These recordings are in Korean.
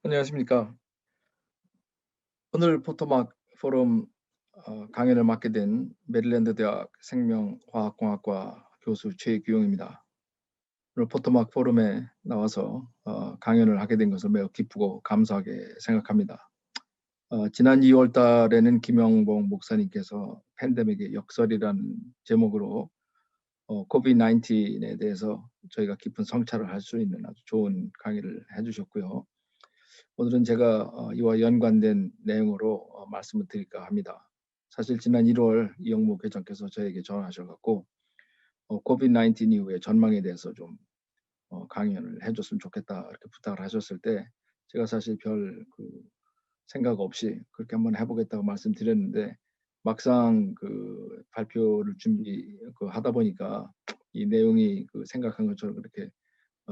안녕하십니까. 오늘 포토막 포럼 강연을 맡게 된 메릴랜드 대학 생명화학공학과 교수 최규용입니다. 오늘 포토막 포럼에 나와서 강연을 하게 된 것을 매우 기쁘고 감사하게 생각합니다. 지난 2월 달에는 김영봉 목사님께서 팬데믹의 역설이라는 제목으로 코비드-19에 대해서 저희가 깊은 성찰을 할 수 있는 아주 좋은 강의를 해주셨고요. 오늘은 제가 이와 연관된 내용으로 말씀을 드릴까 합니다. 사실 지난 1월 이영무 회장께서 저에게 전화하셔갖고 코비드-19 이후의 전망에 대해서 좀 강연을 해줬으면 좋겠다 이렇게 부탁을 하셨을 때 제가 사실 별 생각 없이 그렇게 한번 해보겠다고 말씀드렸는데 막상 발표를 하다 보니까 이 내용이 생각한 것처럼 그렇게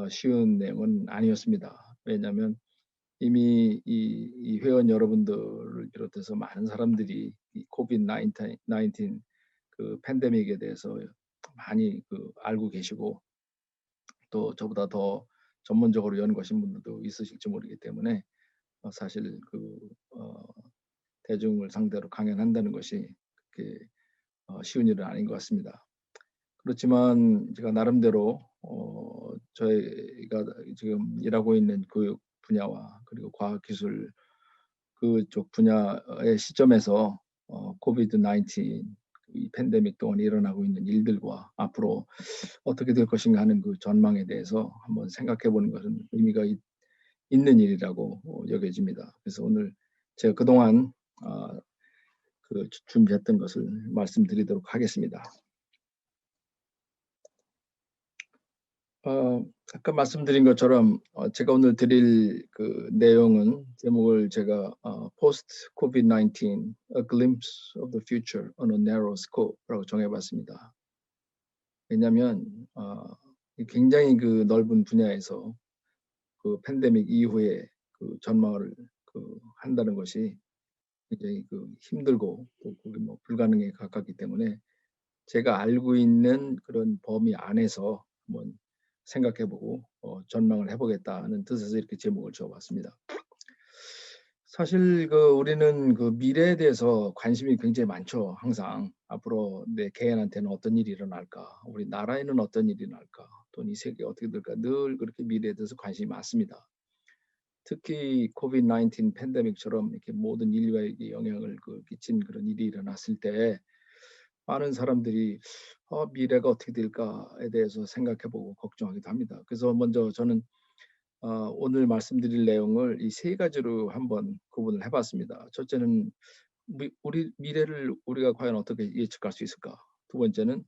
쉬운 내용은 아니었습니다. 왜냐하면 이미 이 회원 여러분들을 비롯해서 많은 사람들이 이 코비드-19 팬데믹에 대해서 많이 알고 계시고 또 저보다 더 전문적으로 연구하신 분들도 있으실지 모르기 때문에 사실 대중을 상대로 강연한다는 것이 그렇게 쉬운 일은 아닌 것 같습니다. 그렇지만 제가 나름대로 저희가 지금 일하고 있는 교육 분야와 그리고 과학기술 그쪽 분야의 시점에서 코비드-19 이 팬데믹 동안 일어나고 있는 일들과 앞으로 어떻게 될 것인가 하는 전망에 대해서 한번 생각해 보는 것은 의미가 있는 일이라고 여겨집니다. 그래서 오늘 제가 그동안 준비했던 것을 말씀드리도록 하겠습니다. 아까 말씀드린 것처럼 제가 오늘 드릴 내용은 제목을 제가 Post COVID-19 A Glimpse of the Future on a Narrow Scope라고 정해봤습니다. 왜냐하면 굉장히 넓은 분야에서 팬데믹 이후에 전망을 한다는 것이 굉장히 힘들고 또 그게 뭐 불가능에 가깝기 때문에 제가 알고 있는 그런 범위 안에서 한번 생각해보고 전망을 해보겠다는 뜻에서 이렇게 제목을 지어봤습니다. 사실 우리는 미래에 대해서 관심이 굉장히 많죠. 항상 앞으로 내 개인한테는 어떤 일이 일어날까, 우리 나라에는 어떤 일이 일어날까, 또 이 세계가 어떻게 될까 늘 그렇게 미래에 대해서 관심이 많습니다. 특히 코비드-19 팬데믹처럼 이렇게 모든 인류에게 영향을 끼친 그런 일이 일어났을 때 많은 사람들이 미래가 어떻게 될까에 대해서 생각해보고 걱정하기도 합니다. 그래서 먼저 저는 오늘 말씀드릴 내용을 이 세 가지로 한번 구분을 해봤습니다. 첫째는 우리 미래를 우리가 과연 어떻게 예측할 수 있을까? 두 번째는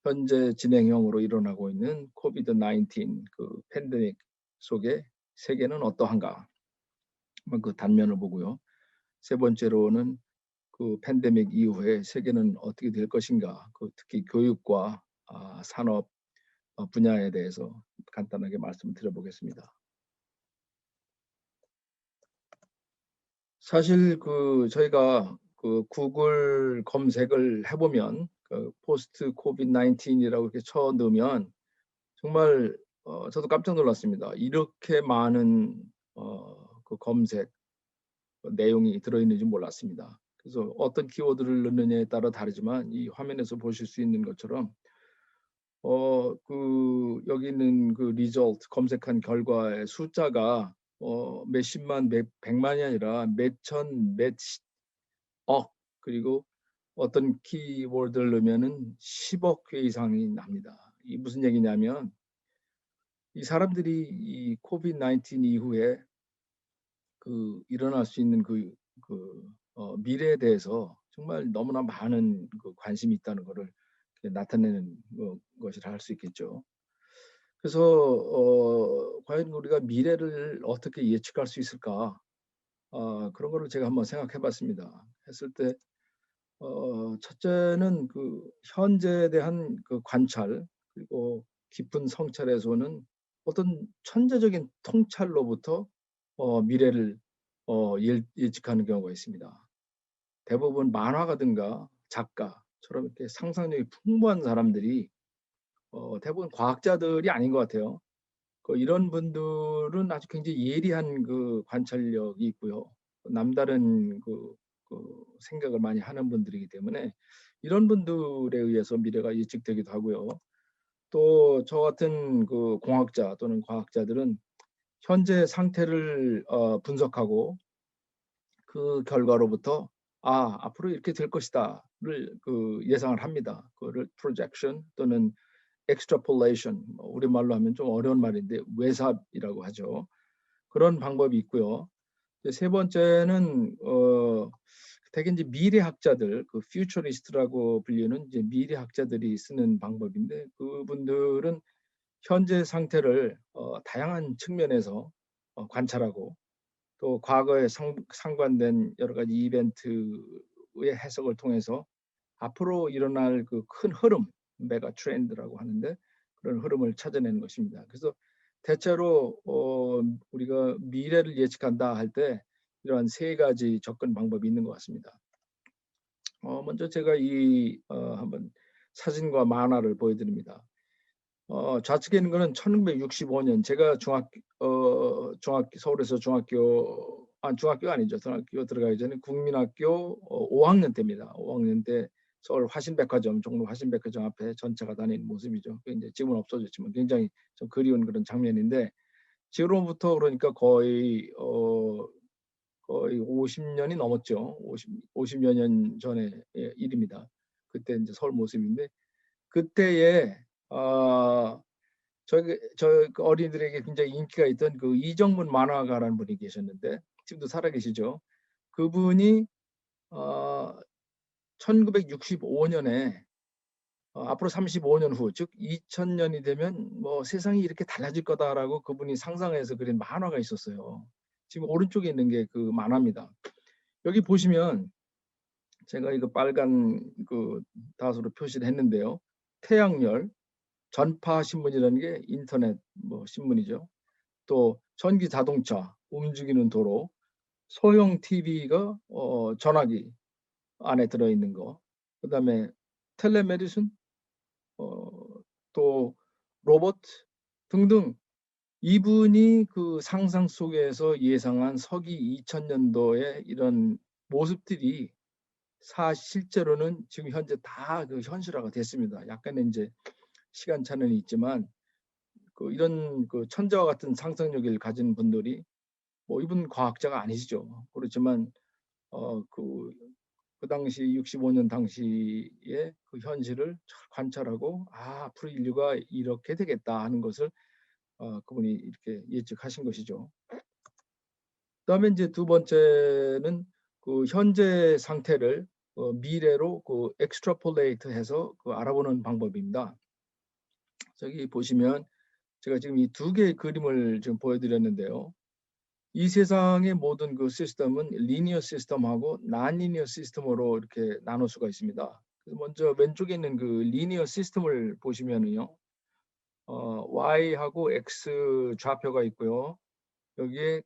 현재 진행형으로 일어나고 있는 코비드-19 팬데믹 속에 세계는 어떠한가? 한번 단면을 보고요. 세 번째로는 팬데믹 이후에 세계는 어떻게 될 것인가? 특히 교육과 산업 분야에 대해서 간단하게 말씀을 드려보겠습니다. 사실 저희가 구글 검색을 해보면 포스트 코비드 19이라고 이렇게 쳐 넣으면 정말 저도 깜짝 놀랐습니다. 이렇게 많은 검색 내용이 들어있는지 몰랐습니다. 그래서 어떤 키워드를 넣느냐에 따라 다르지만 이 화면에서 보실 수 있는 것처럼 여기 있는 리졸트 검색한 결과의 숫자가 몇십만, 백만이 아니라 몇천, 몇억 그리고 어떤 키워드를 넣으면은 10억 회 이상이 납니다. 이 무슨 얘기냐면 이 사람들이 이 코비드 19 이후에 일어날 수 있는 미래에 대해서 정말 너무나 많은 관심이 있다는 것을 나타내는 것이라 할 수 있겠죠. 그래서 과연 우리가 미래를 어떻게 예측할 수 있을까? 그런 거를 제가 한번 생각해 봤습니다. 했을 때 첫째는 현재에 대한 관찰 그리고 깊은 성찰에서는 어떤 천재적인 통찰로부터 미래를 예측하는 경우가 있습니다. 대부분 만화가든가 작가처럼 이렇게 상상력이 풍부한 사람들이 대부분 과학자들이 아닌 것 같아요. 이런 분들은 아주 굉장히 예리한 관찰력이 있고요. 남다른 생각을 많이 하는 분들이기 때문에 이런 분들에 의해서 미래가 예측되기도 하고요. 또 저 같은 공학자 또는 과학자들은 현재 상태를 분석하고 그 결과로부터 '아 앞으로 이렇게 될 것이다.'를 예상을 합니다. 그거를 projection 또는 extrapolation, 우리말로 하면 좀 어려운 말인데 외삽이라고 하죠. 그런 방법이 있고요. 이제 세 번째는 대개 이제 미래학자들, futurist라고 불리는 이제 미래학자들이 쓰는 방법인데, 그분들은 현재 상태를 다양한 측면에서 관찰하고 또 과거에 상관된 여러 가지 이벤트의 해석을 통해서 앞으로 일어날 큰 흐름, 메가 트렌드라고 하는데, 그런 흐름을 찾아내는 것입니다. 그래서 대체로 우리가 미래를 예측한다 할 때 이러한 세 가지 접근 방법이 있는 것 같습니다. 먼저 제가 한번 사진과 만화를 보여드립니다. 좌측에 있는 거는 1965년 제가 서울에서 중학교 아니죠. 중학교 들어가기 전에 국민학교 5학년 때입니다. 5학년 때 서울 화신백화점, 종로 화신백화점 앞에 전차가 다니는 모습이죠. 그게 이제 지금은 없어졌지만 굉장히 좀 그리운 그런 장면인데, 지금으로부터 그러니까 거의 50년이 넘었죠. 50여 년 전의 일입니다. 그때 이제 서울 모습인데, 그때에 어린이들에게 굉장히 인기가 있던 이정문 만화가라는 분이 계셨는데, 지금도 살아계시죠. 그분이 1965년에 앞으로 35년 후, 즉 2000년이 되면 뭐 세상이 이렇게 달라질 거다라고 그분이 상상해서 그린 만화가 있었어요. 지금 오른쪽에 있는 게 그 만화입니다. 여기 보시면 제가 이거 빨간 다수로 표시를 했는데요. 태양열, 전파 신문이라는 게 인터넷 신문이죠. 또 전기 자동차, 움직이는 도로, 소형 TV가 전화기 안에 들어있는 거, 그다음에 텔레메디슨, 또 로봇 등등, 이분이 상상 속에서 예상한 서기 2000년도에 이런 모습들이 실제로는 지금 현재 다 현실화가 됐습니다. 약간의 이제 시간차는 있지만 이런 천재와 같은 상상력을 가진 분들이, 이분 과학자가 아니시죠. 그렇지만 그 당시 65년 당시의 현실을 잘 관찰하고 앞으로 인류가 이렇게 되겠다 하는 것을 그분이 이렇게 예측하신 것이죠. 그다음에 이제 두 번째는 현재 상태를 미래로 extrapolate해서 알아보는 방법입니다. 저기 보시면 제가 지금 이 두 개의 그림을 지금 보여드렸는데요. 이 세상의 모든 시스템은 리니어 시스템하고 난리니어 시스템으로 이렇게 나눌 수가 있습니다. 먼저 왼쪽에 있는 리니어 시스템을 보시면은요, y하고 x 좌표가 있고요. 여기에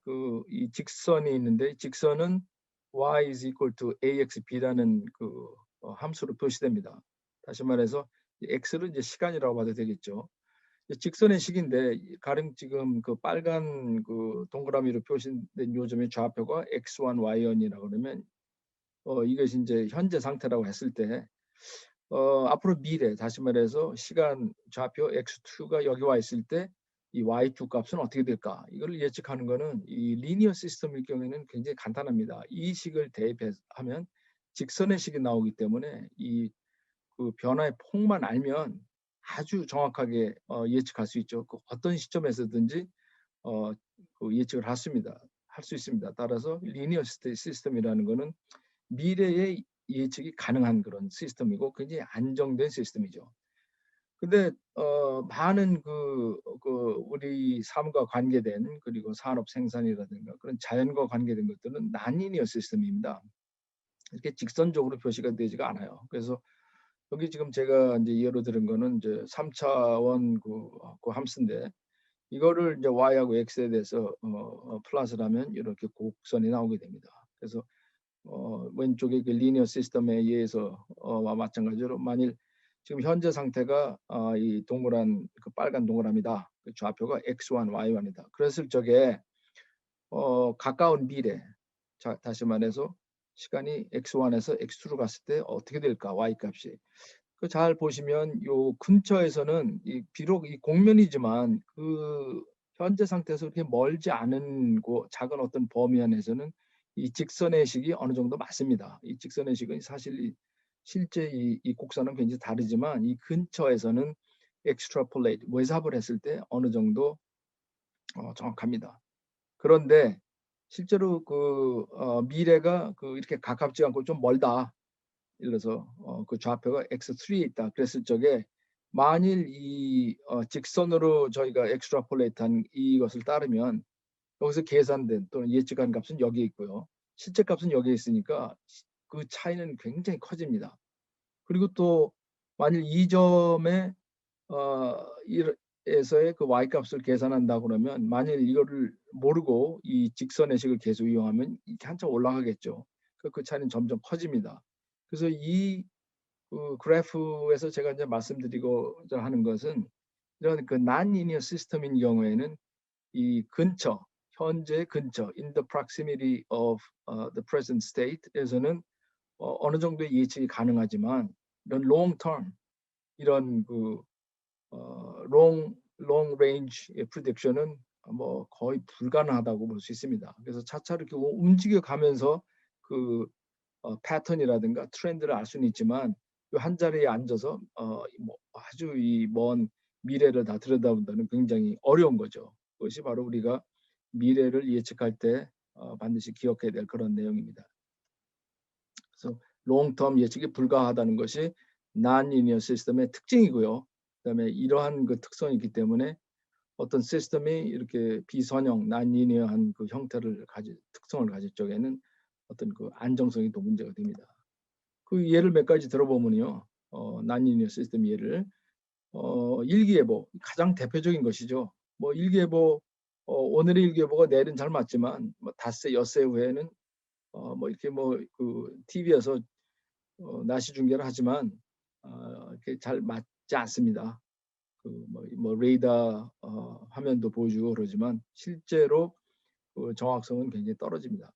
이 직선이 있는데, 직선은 y is equal to axb라는 함수로 표시됩니다. 다시 말해서 x를 이제 시간이라고 봐도 되겠죠. 직선의 식인데, 가령 지금 빨간 동그라미로 표시된 요점의 좌표가 x1, y1이라고 그러면 이것이 이제 현재 상태라고 했을 때 앞으로 미래, 다시 말해서 시간 좌표 x2가 여기 와 있을 때 이 y2 값은 어떻게 될까? 이걸 예측하는 거는 이 리니어 시스템일 경우에는 굉장히 간단합니다. 이 식을 대입하면 직선의 식이 나오기 때문에 이 변화의 폭만 알면 아주 정확하게 예측할 수 있죠. 어떤 시점에서든지 예측을 할 수 있습니다. 따라서 리니어 시스템이라는 거는 미래의 예측이 가능한 그런 시스템이고 굉장히 안정된 시스템이죠. 근데 많은 우리 삶과 관계된, 그리고 산업 생산이라든가 그런 자연과 관계된 것들은 난리니어 시스템입니다. 이렇게 직선적으로 표시가 되지가 않아요. 그래서 여기 지금 제가 이제 예로 들은 거는 이제 3차원 함수인데, 이거를 이제 y하고 x에 대해서 플러스를 하면 이렇게 곡선이 나오게 됩니다. 그래서 왼쪽에 리니어 시스템에 의해서 마찬가지로 만일 지금 현재 상태가 이 동그란 빨간 동그라미다. 그 좌표가 x1, y1이다. 그랬을 적에 가까운 미래, 자, 다시 말해서 시간이 x1에서 x2로 갔을 때 어떻게 될까, y 값이. 그 잘 보시면 요 근처에서는 비록 이 공면이지만 그 현재 상태에서 그렇게 멀지 않은 작은 어떤 범위 안에서는 이 직선의 식이 어느 정도 맞습니다. 이 직선의 식은 사실 실제 이 곡선은 굉장히 다르지만 이 근처에서는 extrapolate, 외삽을 했을 때 어느 정도 정확합니다. 그런데 실제로 미래가 이렇게 가깝지 않고 좀 멀다. 예를 들어서 그 좌표가 x3에 있다. 그랬을 적에 만일 이 직선으로 저희가 extrapolate한 이것을 따르면 여기서 계산된 또는 예측한 값은 여기에 있고요. 실제 값은 여기에 있으니까 그 차이는 굉장히 커집니다. 그리고 또 만일 이 점에 에서의 그 y 값을 계산한다 그러면 만일 이거를 모르고 이 직선의 식을 계속 이용하면 이렇게 한참 올라가겠죠. 그 차이는 점점 커집니다. 그래서 이 그래프에서 제가 이제 말씀드리고자 하는 것은 이런 그 non-linear 시스템인 경우에는 이 근처, 현재 근처, in the proximity of the present state에서는 어느 정도의 예측이 가능하지만 이런 long term, 이런 long range prediction은 뭐 거의 불가능하다고 볼 수 있습니다. 그래서 차차 이렇게 움직여 가면서 그 패턴이라든가 트렌드를 알 수는 있지만 한 자리에 앉아서 뭐 아주 이 먼 미래를 다 들여다본다는 굉장히 어려운 거죠. 그것이 바로 우리가 미래를 예측할 때 반드시 기억해야 될 그런 내용입니다. 그래서 롱텀 예측이 불가하다는 것이 non-linear 시스템의 특징이고요. 그다음에 이러한 그 특성이 있기 때문에 어떤 시스템이 이렇게 비선형, non-linear한 그 형태를 특성을 가질 적에는 어떤 그 안정성이 또 문제가 됩니다. 그 예를 몇 가지 들어보면요, non-linear 시스템 예를 일기예보 가장 대표적인 것이죠. 뭐 일기예보 오늘의 일기예보가 내일은 잘 맞지만 뭐 닷새 엿새 후에는 뭐 이렇게 뭐 그 TV에서 날씨 중계를 하지만 이렇게 잘 맞지 않습니다. 뭐 레이더 화면도 보여주고 그러지만 실제로 그 정확성은 굉장히 떨어집니다.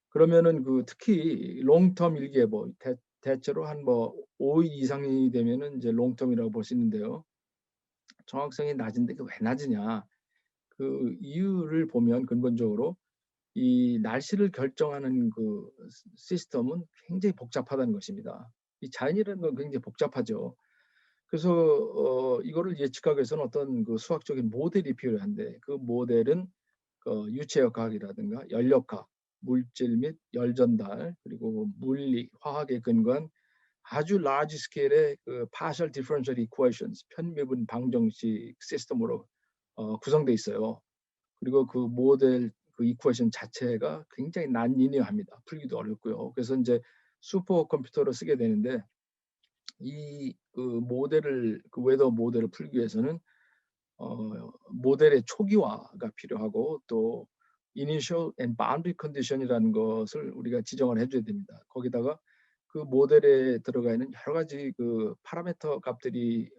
그러면은 특히 롱텀 일기예보 대체로 한 뭐 5일 이상이 되면은 이제 롱텀이라고 볼 수 있는데요. 정확성이 낮은데 왜 낮으냐? 그 이유를 보면 근본적으로 이 날씨를 결정하는 그 시스템은 굉장히 복잡하다는 것입니다. 이 자연이라는 건 굉장히 복잡하죠. 그래서 이거를 예측하기 위해서는 어떤 그 수학적인 모델이 필요한데 그 모델은 유체역 과학이라든가 연력학, 물질 및 열 전달, 그리고 물리, 화학에 근거한 아주 large 스케일의 그 partial differential equations, 편미분 방정식 시스템으로 구성돼 있어요. 그리고 그 모델 그 이퀘이션 자체가 굉장히 난리니어합니다. 풀기도 어렵고요. 그래서 이제 슈퍼컴퓨터를 쓰게 되는데 이 모델을 웨더 모델을 풀기 위해서는 모델의 초기화가 필요하고 또 initial and boundary condition이라는 것을 우리가 지정을 해줘야 됩니다. 거기다가 그 모델에 들어가 있는 여러 가지 그 파라미터 값들이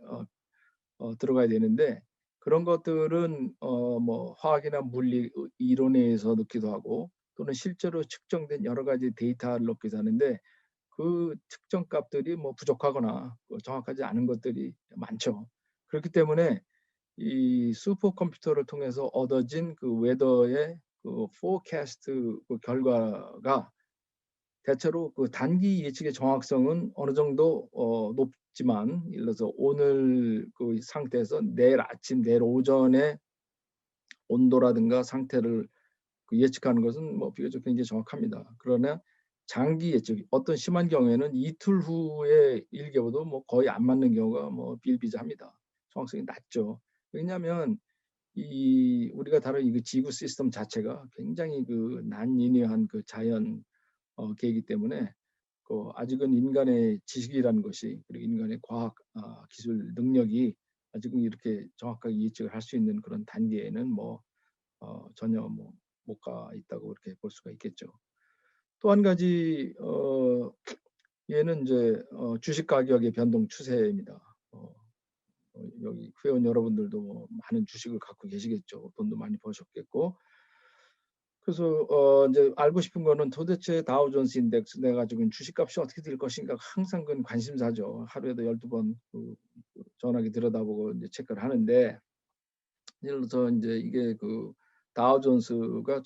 들어가야 되는데 그런 것들은 뭐 화학이나 물리 이론에 의해서 넣기도 하고 또는 실제로 측정된 여러 가지 데이터를 넣기도 하는데 그 측정 값들이 뭐 부족하거나 정확하지 않은 것들이 많죠. 그렇기 때문에 이 슈퍼컴퓨터를 통해서 얻어진 그 웨더의 그 포캐스트 그 결과가 대체로 그 단기 예측의 정확성은 어느 정도 높지만 예를 들어서 오늘 그 상태에서 내일 아침, 내일 오전에 온도라든가 상태를 예측하는 것은 뭐 비교적 굉장히 정확합니다. 그러나 장기 예측, 어떤 심한 경우에는 이틀 후에 일기예보도 뭐 거의 안 맞는 경우가 뭐 비일비재합니다. 정확성이 낮죠. 왜냐하면 이 우리가 다룬 이 지구 시스템 자체가 굉장히 그 난리니어한 그 자연 계이기 때문에 아직은 인간의 지식이라는 것이 그리고 인간의 과학 기술 능력이 아직은 이렇게 정확하게 예측을 할 수 있는 그런 단계에는 뭐 전혀 뭐 못 가 있다고 그렇게 볼 수가 있겠죠. 또 한 가지 얘는 이제 주식 가격의 변동 추세입니다. 여기 회원 여러분들도 뭐 많은 주식을 갖고 계시겠죠. 돈도 많이 버셨겠고. 그래서 이제 알고 싶은 거는 도대체 다우존스 인덱스 내가 지금 주식값이 어떻게 될 것인가 항상 그건 관심사죠. 하루에도 12번 전화기 들여다보고 이제 체크를 하는데, 예를 들어서 이제 이게 그 다우존스가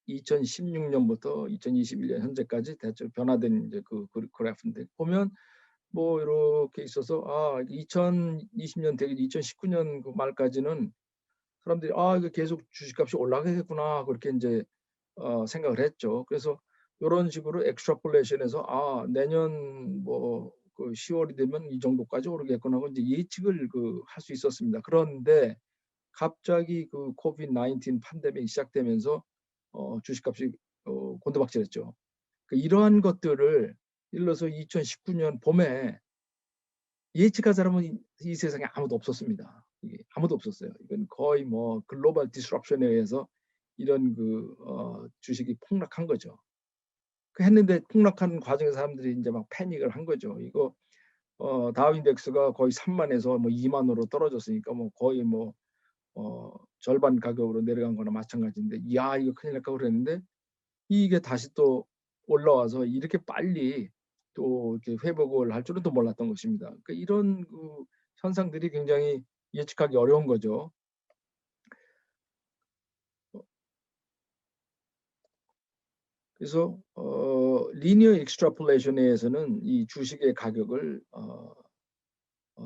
2016년부터 2021년 현재까지 대충 변화된 이제 그 그래프인데, 보면 뭐 이렇게 있어서 2020년 되기 2019년 그 말까지는 사람들이 이거 계속 주식값이 올라가겠구나 그렇게 이제 생각을 했죠. 그래서 이런 식으로 엑스트라폴레이션해서 내년 뭐 그 10월이 되면 이 정도까지 오르겠구나 하고 이제 예측을 할 수 있었습니다. 그런데 갑자기 그 코비드 19 팬데믹이 시작되면서 주식값이 곤두박질했죠. 이러한 것들을 예를 들어서 2019년 봄에 예측한 사람은 이 세상에 아무도 없었습니다. 이게 아무도 없었어요. 이건 거의 뭐 글로벌 디스럽션에 의해서 이런 주식이 폭락한 거죠. 했는데 폭락하는 과정에서 사람들이 이제 막 패닉을 한 거죠. 이거 다우인덱스가 거의 3만에서 뭐 2만으로 떨어졌으니까 뭐 거의 뭐 절반 가격으로 내려간 거나 마찬가지인데, 이거 큰일 날까 그랬는데 이게 다시 또 올라와서 이렇게 빨리 또 이렇게 회복을 할 줄은 또 몰랐던 것입니다. 그러니까 이런 현상들이 굉장히 예측하기 어려운 거죠. 그래서 리니어 익스트라폴레이션에서는 이 주식의 가격을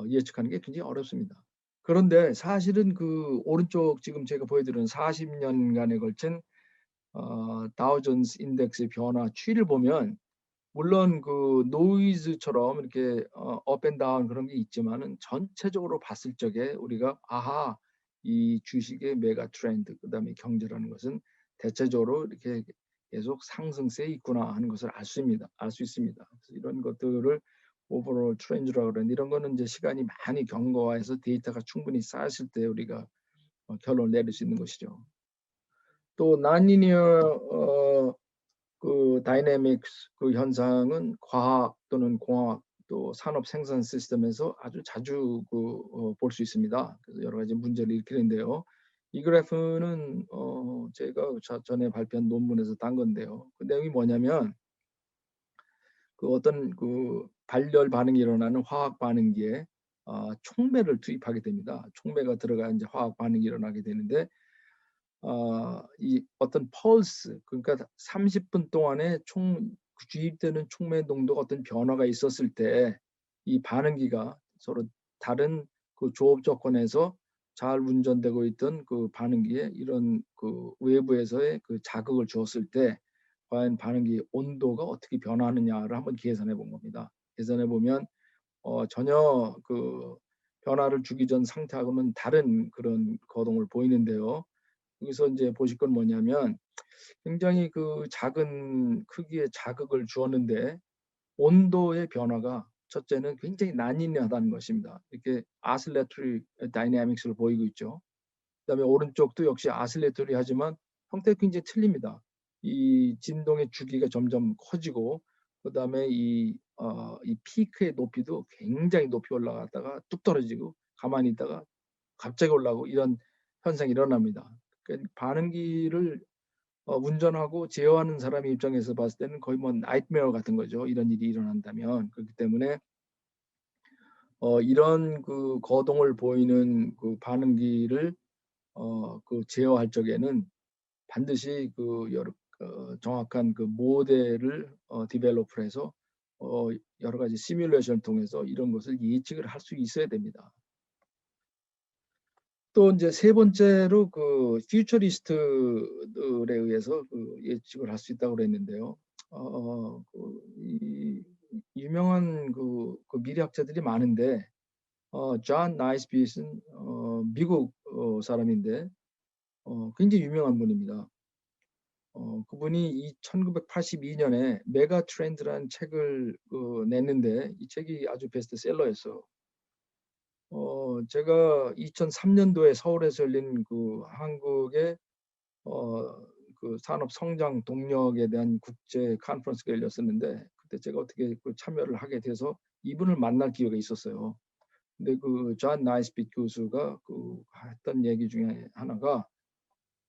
예측하는 게 굉장히 어렵습니다. 그런데 사실은 그 오른쪽 지금 제가 보여드리는 40년간에 걸친 다우존스 인덱스의 변화 추이를 보면, 물론 그 노이즈처럼 이렇게 업앤다운 그런 게 있지만은 전체적으로 봤을 적에 우리가 이 주식의 메가 트렌드, 그다음에 경제라는 것은 대체적으로 이렇게 계속 상승세에 있구나 하는 것을 알 수 있습니다. 그래서 이런 것들을 오버롤 트렌드라고 그러는데, 이런 거는 이제 시간이 많이 경과해서 데이터가 충분히 쌓였을 때 우리가 결론을 내릴 수 있는 것이죠. 또 난리니어 그 다이내믹스 그 현상은 과학 또는 공학 또 산업 생산 시스템에서 아주 자주 볼 수 있습니다. 그래서 여러 가지 문제를 일으키는데요. 이 그래프는 제가 전에 발표한 논문에서 딴 건데요. 그 내용이 뭐냐면, 그 어떤 그 발열 반응이 일어나는 화학 반응기에 촉매를 투입하게 됩니다. 촉매가 들어가 이제 화학 반응이 일어나게 되는데, 이 어떤 펄스, 그러니까 30분 동안에 주입되는 촉매 농도가 어떤 변화가 있었을 때 이 반응기가 서로 다른 그 조업 조건에서 잘 운전되고 있던 그 반응기에 이런 그 외부에서의 그 자극을 주었을 때 과연 반응기 온도가 어떻게 변화하느냐를 한번 계산해 본 겁니다. 계산해 보면 전혀 그 변화를 주기 전 상태하고는 다른 그런 거동을 보이는데요. 여기서 이제 보실 건 뭐냐면, 굉장히 그 작은 크기의 자극을 주었는데 온도의 변화가 첫째는 굉장히 난이하다는 것입니다. 이렇게 아슬레토리 다이내믹스를 보이고 있죠. 그다음에 오른쪽도 역시 아슬레토리 하지만 형태가 굉장히 틀립니다. 이 진동의 주기가 점점 커지고, 그다음에 이 피크의 높이도 굉장히 높이 올라갔다가 뚝 떨어지고, 가만히 있다가 갑자기 올라오고, 이런 현상이 일어납니다. 그러니까 반응기를 운전하고 제어하는 사람의 입장에서 봤을 때는 거의 뭐 나이트메어 같은 거죠. 이런 일이 일어난다면. 그렇기 때문에 이런 그 거동을 보이는 그 반응기를 그 제어할 적에는 반드시 정확한 그 모델을 디벨롭을 해서 여러 가지 시뮬레이션을 통해서 이런 것을 예측을 할 수 있어야 됩니다. 또 이제 세 번째로 그 퓨처리스트들에 의해서 그 예측을 할 수 있다고 그랬는데요. 이 유명한 그 미래학자들이 많은데, 존 나이스빗은 미국 사람인데 굉장히 유명한 분입니다. 그분이 1982년에 메가 트렌드라는 책을 냈는데, 이 책이 아주 베스트셀러였어요. 제가 2003년도에 서울에서 열린 그 한국의 그 산업 성장 동력에 대한 국제 컨퍼런스가 열렸었는데, 그때 제가 어떻게 참여를 하게 돼서 이분을 만날 기회가 있었어요. 근데 그 존 나이스빗 교수가 그 했던 얘기 중에 하나가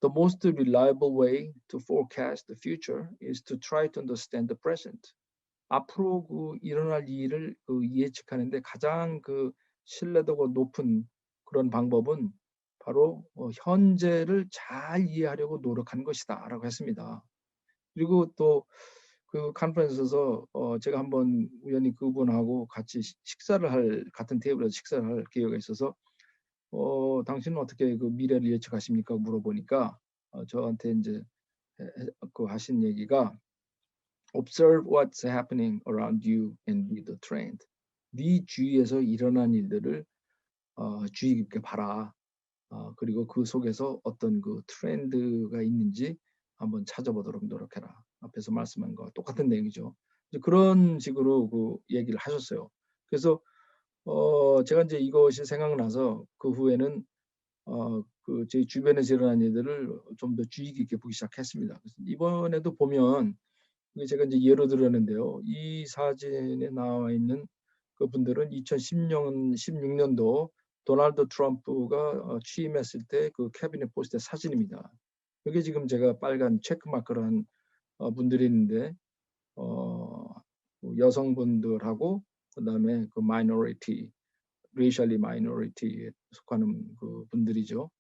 The most reliable way to forecast the future is to try to understand the present. 앞으로 그 일어날 일을 그 예측하는데 가장 그 신뢰도가 높은 그런 방법은 바로 현재를 잘 이해하려고 노력하는 것이다라고 했습니다. 그리고 또 그 컨퍼런스에서 제가 한번 우연히 그분하고 같이 같은 테이블에서 식사를 할 기회가 있어서 당신은 어떻게 그 미래를 예측하십니까? 물어보니까 저한테 이제 그 하신 얘기가 Observe what's happening around you and be the trend. 네 주위에서 일어난 일들을 주의 깊게 봐라. 그리고 그 속에서 어떤 그 트렌드가 있는지 한번 찾아보도록 노력해라. 앞에서 말씀한 거와 똑같은 내용이죠. 이제 그런 식으로 그 얘기를 하셨어요. 그래서 제가 이제 이것이 생각나서 그 후에는 그 제 주변에서 일어난 일들을 좀 더 주의 깊게 보기 시작했습니다. 그래서 이번에도 보면 이게 제가 이제 예로 들었는데요. 이 사진에 나와 있는 그분들은 2010년 16년도 도널드 트럼프가 취임했을 때 그 캐비넷 포스트의 사진입니다. 여기 지금 제가 빨간 체크 마크를 한 분들이 있는데 여성분들하고 그다음에 그 마이너리티, 레이셜리 마이너리티에 속하는 그 분들이죠.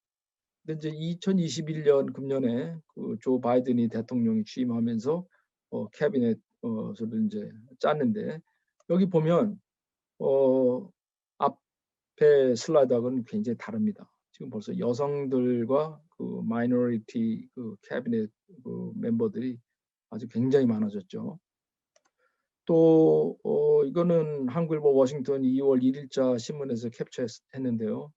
근데 이제 2021년 금년에 그 조 바이든이 대통령이 취임하면서 캐비넷 를 이제 짰는데 여기 보면 어 앞에 슬라이드하고는 굉장히 다릅니다. 지금 벌써 여성들과 그 마이너리티 그 캐비넷 그 멤버들이 아주 굉장히 많아졌죠. 또 이거는 한국일보 워싱턴 2월 1일자 신문에서 캡처했는데요.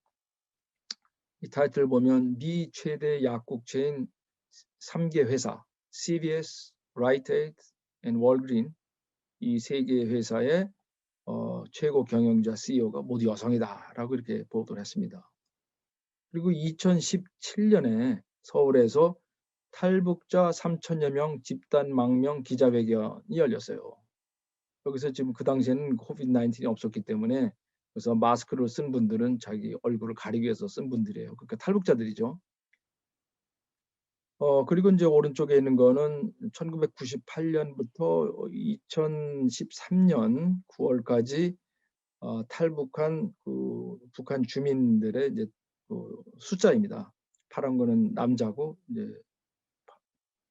이 타이틀 보면 미 최대 약국체인 3개 회사 CVS, 라이트에이드, and 월그린 이 3개 회사의 최고 경영자 CEO가 모두 여성이다라고 이렇게 보도를 했습니다. 그리고 2017년에 서울에서 탈북자 3천여 명 집단 망명 기자회견이 열렸어요. 여기서 지금 그 당시에는 코비드 19이 없었기 때문에 그래서 마스크를 쓴 분들은 자기 얼굴을 가리기 위해서 쓴 분들이에요. 그러니까 탈북자들이죠. 그리고 이제 오른쪽에 있는 거는 1998년부터 2013년 9월까지 탈북한 그 북한 주민들의 이제 그 숫자입니다. 파란 거는 남자고 이제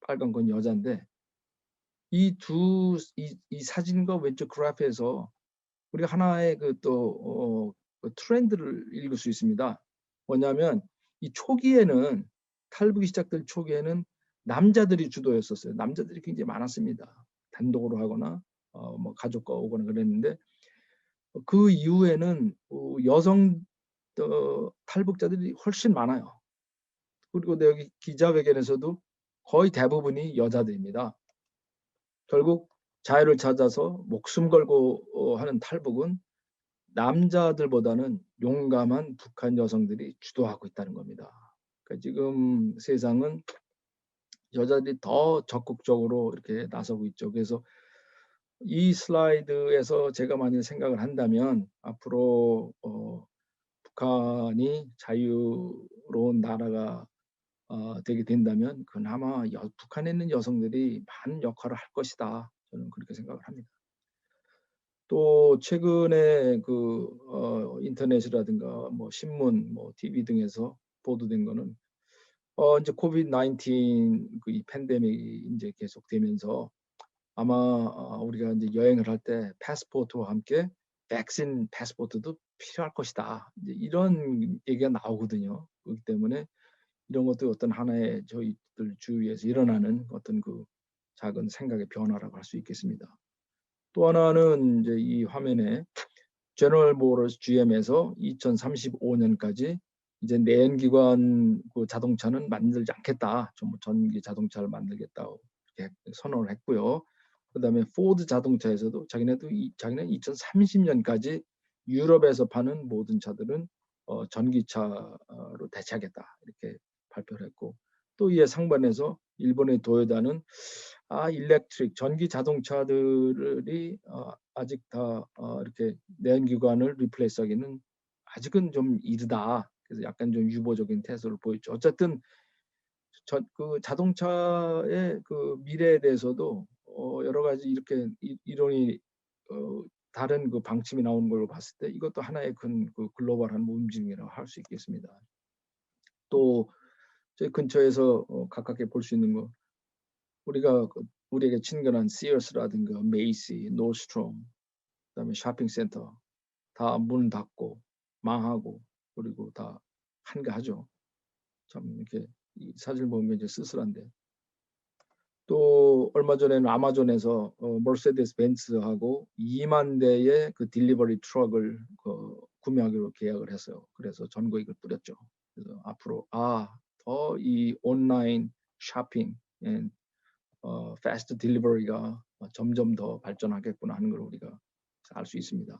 빨간 건 여자인데 이 사진과 왼쪽 그래프에서 우리가 하나의 그 또 그 트렌드를 읽을 수 있습니다. 뭐냐면 이 초기에는 탈북이 시작될 초기에는 남자들이 주도였었어요. 남자들이 굉장히 많았습니다. 단독으로 하거나 뭐 가족과 오거나 그랬는데 그 이후에는 여성 탈북자들이 훨씬 많아요. 그리고 여기 기자회견에서도 거의 대부분이 여자들입니다. 결국 자유를 찾아서 목숨 걸고 하는 탈북은 남자들보다는 용감한 북한 여성들이 주도하고 있다는 겁니다. 그러니까 지금 세상은 여자들이 더 적극적으로 이렇게 나서고 있죠. 그래서 이 슬라이드에서 제가 만약 생각을 한다면 앞으로 북한이 자유로운 나라가 되게 된다면 그나마 북한에 있는 여성들이 많은 역할을 할 것이다. 저는 그렇게 생각을 합니다. 또 최근에 그 인터넷이라든가 뭐 신문, 뭐 TV 등에서 보도된 거는 이제 코비드 19 그 이 팬데믹이 이제 계속되면서 아마 우리가 이제 여행을 할 때 패스포트와 함께 백신 패스포트도 필요할 것이다. 이제 이런 얘기가 나오거든요. 그렇기 때문에 이런 것도 어떤 하나의 저희들 주위에서 일어나는 어떤 그 작은 생각의 변화라고 할 수 있겠습니다. 또 하나는 이제 이 화면에 제너럴 모터스 GM에서 2035년까지 이제 내연기관 그 자동차는 만들지 않겠다. 전부 전기 자동차를 만들겠다고 이렇게 선언을 했고요. 그다음에 포드 자동차에서도 자기네 2030년까지 유럽에서 파는 모든 차들은 전기차로 대체하겠다 이렇게 발표를 했고 또 이에 상반해서 일본의 도요다는 일렉트릭 전기 자동차들이 아직 다 이렇게 내연기관을 리플레이스하기는 아직은 좀 이르다. 그래서 약간 좀 유보적인 태도를 보였죠. 어쨌든 그 자동차의 그 미래에 대해서도 여러 가지 이렇게 이론이 다른 그 방침이 나오는 걸로 봤을 때 이것도 하나의 큰 그 글로벌한 움직임이라고 할 수 있겠습니다. 또 저희 근처에서 가깝게 볼 수 있는 거 우리가 우리에게 친근한 시어스라든가 메이시, 노스트롬, 그다음에 쇼핑센터 다 문 닫고 망하고 그리고 다 한가하죠. 참 이렇게 이 사실 보면 이제 쓸쓸한데. 또 얼마 전에는 아마존에서 머세데스 벤츠하고 2만 대의 그 딜리버리 트럭을 구매하기로 계약을 했어요. 그래서 전고익을 뿌렸죠. 그래서 앞으로 더 이 온라인 쇼핑 패스트 딜리버리가 점점 더 발전하겠구나 하는 걸 우리가 알 수 있습니다.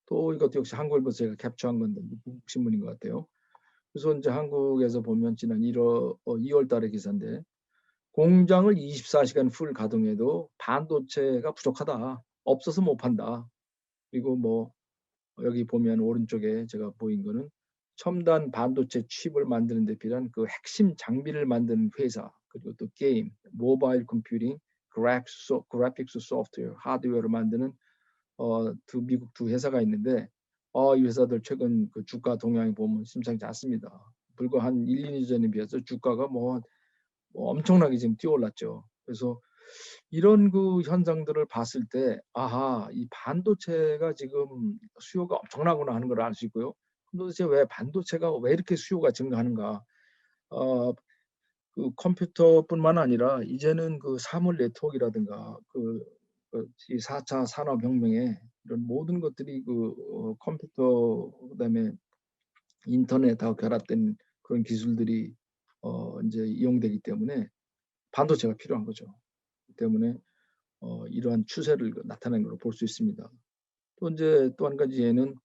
또 이것도 역시 한국일보에서 제가 캡처한 건데 미국 신문인 것 같아요. 그래서 이제 한국에서 보면 지난 2월 달의 기사인데 공장을 24시간 풀 가동해도 반도체가 부족하다. 없어서 못 판다. 그리고 뭐 여기 보면 오른쪽에 제가 보인 거는 첨단 반도체 칩을 만드는 데 필요한 그 핵심 장비를 만드는 회사, 그리고 또 게임, 모바일 컴퓨팅, 그래픽스 소프트웨어, 하드웨어를 만드는 미국 두 회사가 있는데 이 회사들 최근 그 주가 동향이 보면 심상치 않습니다. 불과 한 1, 2년 전에 비해서 주가가 뭐 엄청나게 지금 뛰어올랐죠. 그래서 이런 그 현상들을 봤을 때 이 반도체가 지금 수요가 엄청나구나 하는 걸 알 수 있고요. 도대체 왜 반도체가 왜 이렇게 수요가 증가하는가? 어, 그 컴퓨터뿐만 아니라 이제는 그 사물 네트워크라든가 이 4차 산업혁명에 이런 모든 것들이 컴퓨터 그다음에 인터넷하고 결합된 그런 기술들이 이제 이용되기 때문에 반도체가 필요한 거죠. 때문에 이러한 추세를 나타낸 걸로 볼 수 있습니다. 또 이제 또 한 가지 예는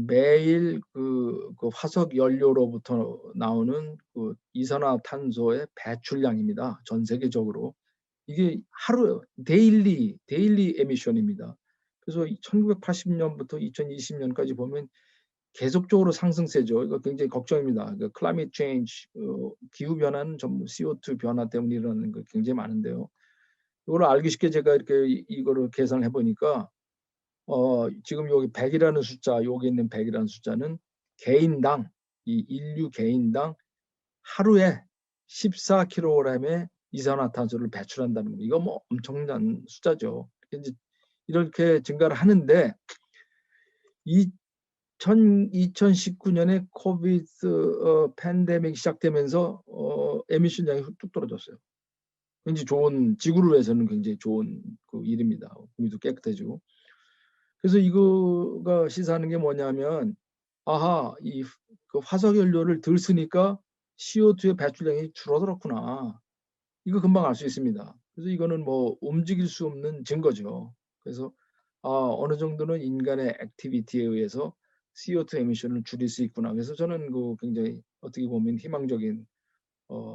매일 그 화석 연료로부터 나오는 그 이산화탄소의 배출량입니다. 전 세계적으로. 이게 하루 데일리 에미션입니다. 그래서 1980년부터 2020년까지 보면 계속적으로 상승세죠. 이거 굉장히 걱정입니다. 그 클라이밋 체인지 기후 변화는 전부 CO2 변화 때문에 일어나는 거 굉장히 많은데요. 이걸 알기 쉽게 제가 이렇게 이거를 계산해 보니까 지금 여기 100이라는 숫자, 여기 있는 100이라는 숫자는 개인당 이 인류 개인당 하루에 14kg의 이산화탄소를 배출한다는 거. 이거 뭐 엄청난 숫자죠. 이제 이렇게 증가를 하는데 2019년에 코비드 팬데믹 시작되면서 에미션량이 뚝 떨어졌어요. 굉장히 좋은 지구를 위해서는 굉장히 좋은 그 일입니다. 공기도 깨끗해지고. 그래서 이거가 시사하는 게 뭐냐면 그 화석 연료를 덜 쓰니까 CO2의 배출량이 줄어들었구나. 이거 금방 알 수 있습니다. 그래서 이거는 뭐 움직일 수 없는 증거죠. 그래서 어느 정도는 인간의 액티비티에 의해서 CO2 에미션을 줄일 수 있구나. 그래서 저는 굉장히 어떻게 보면 희망적인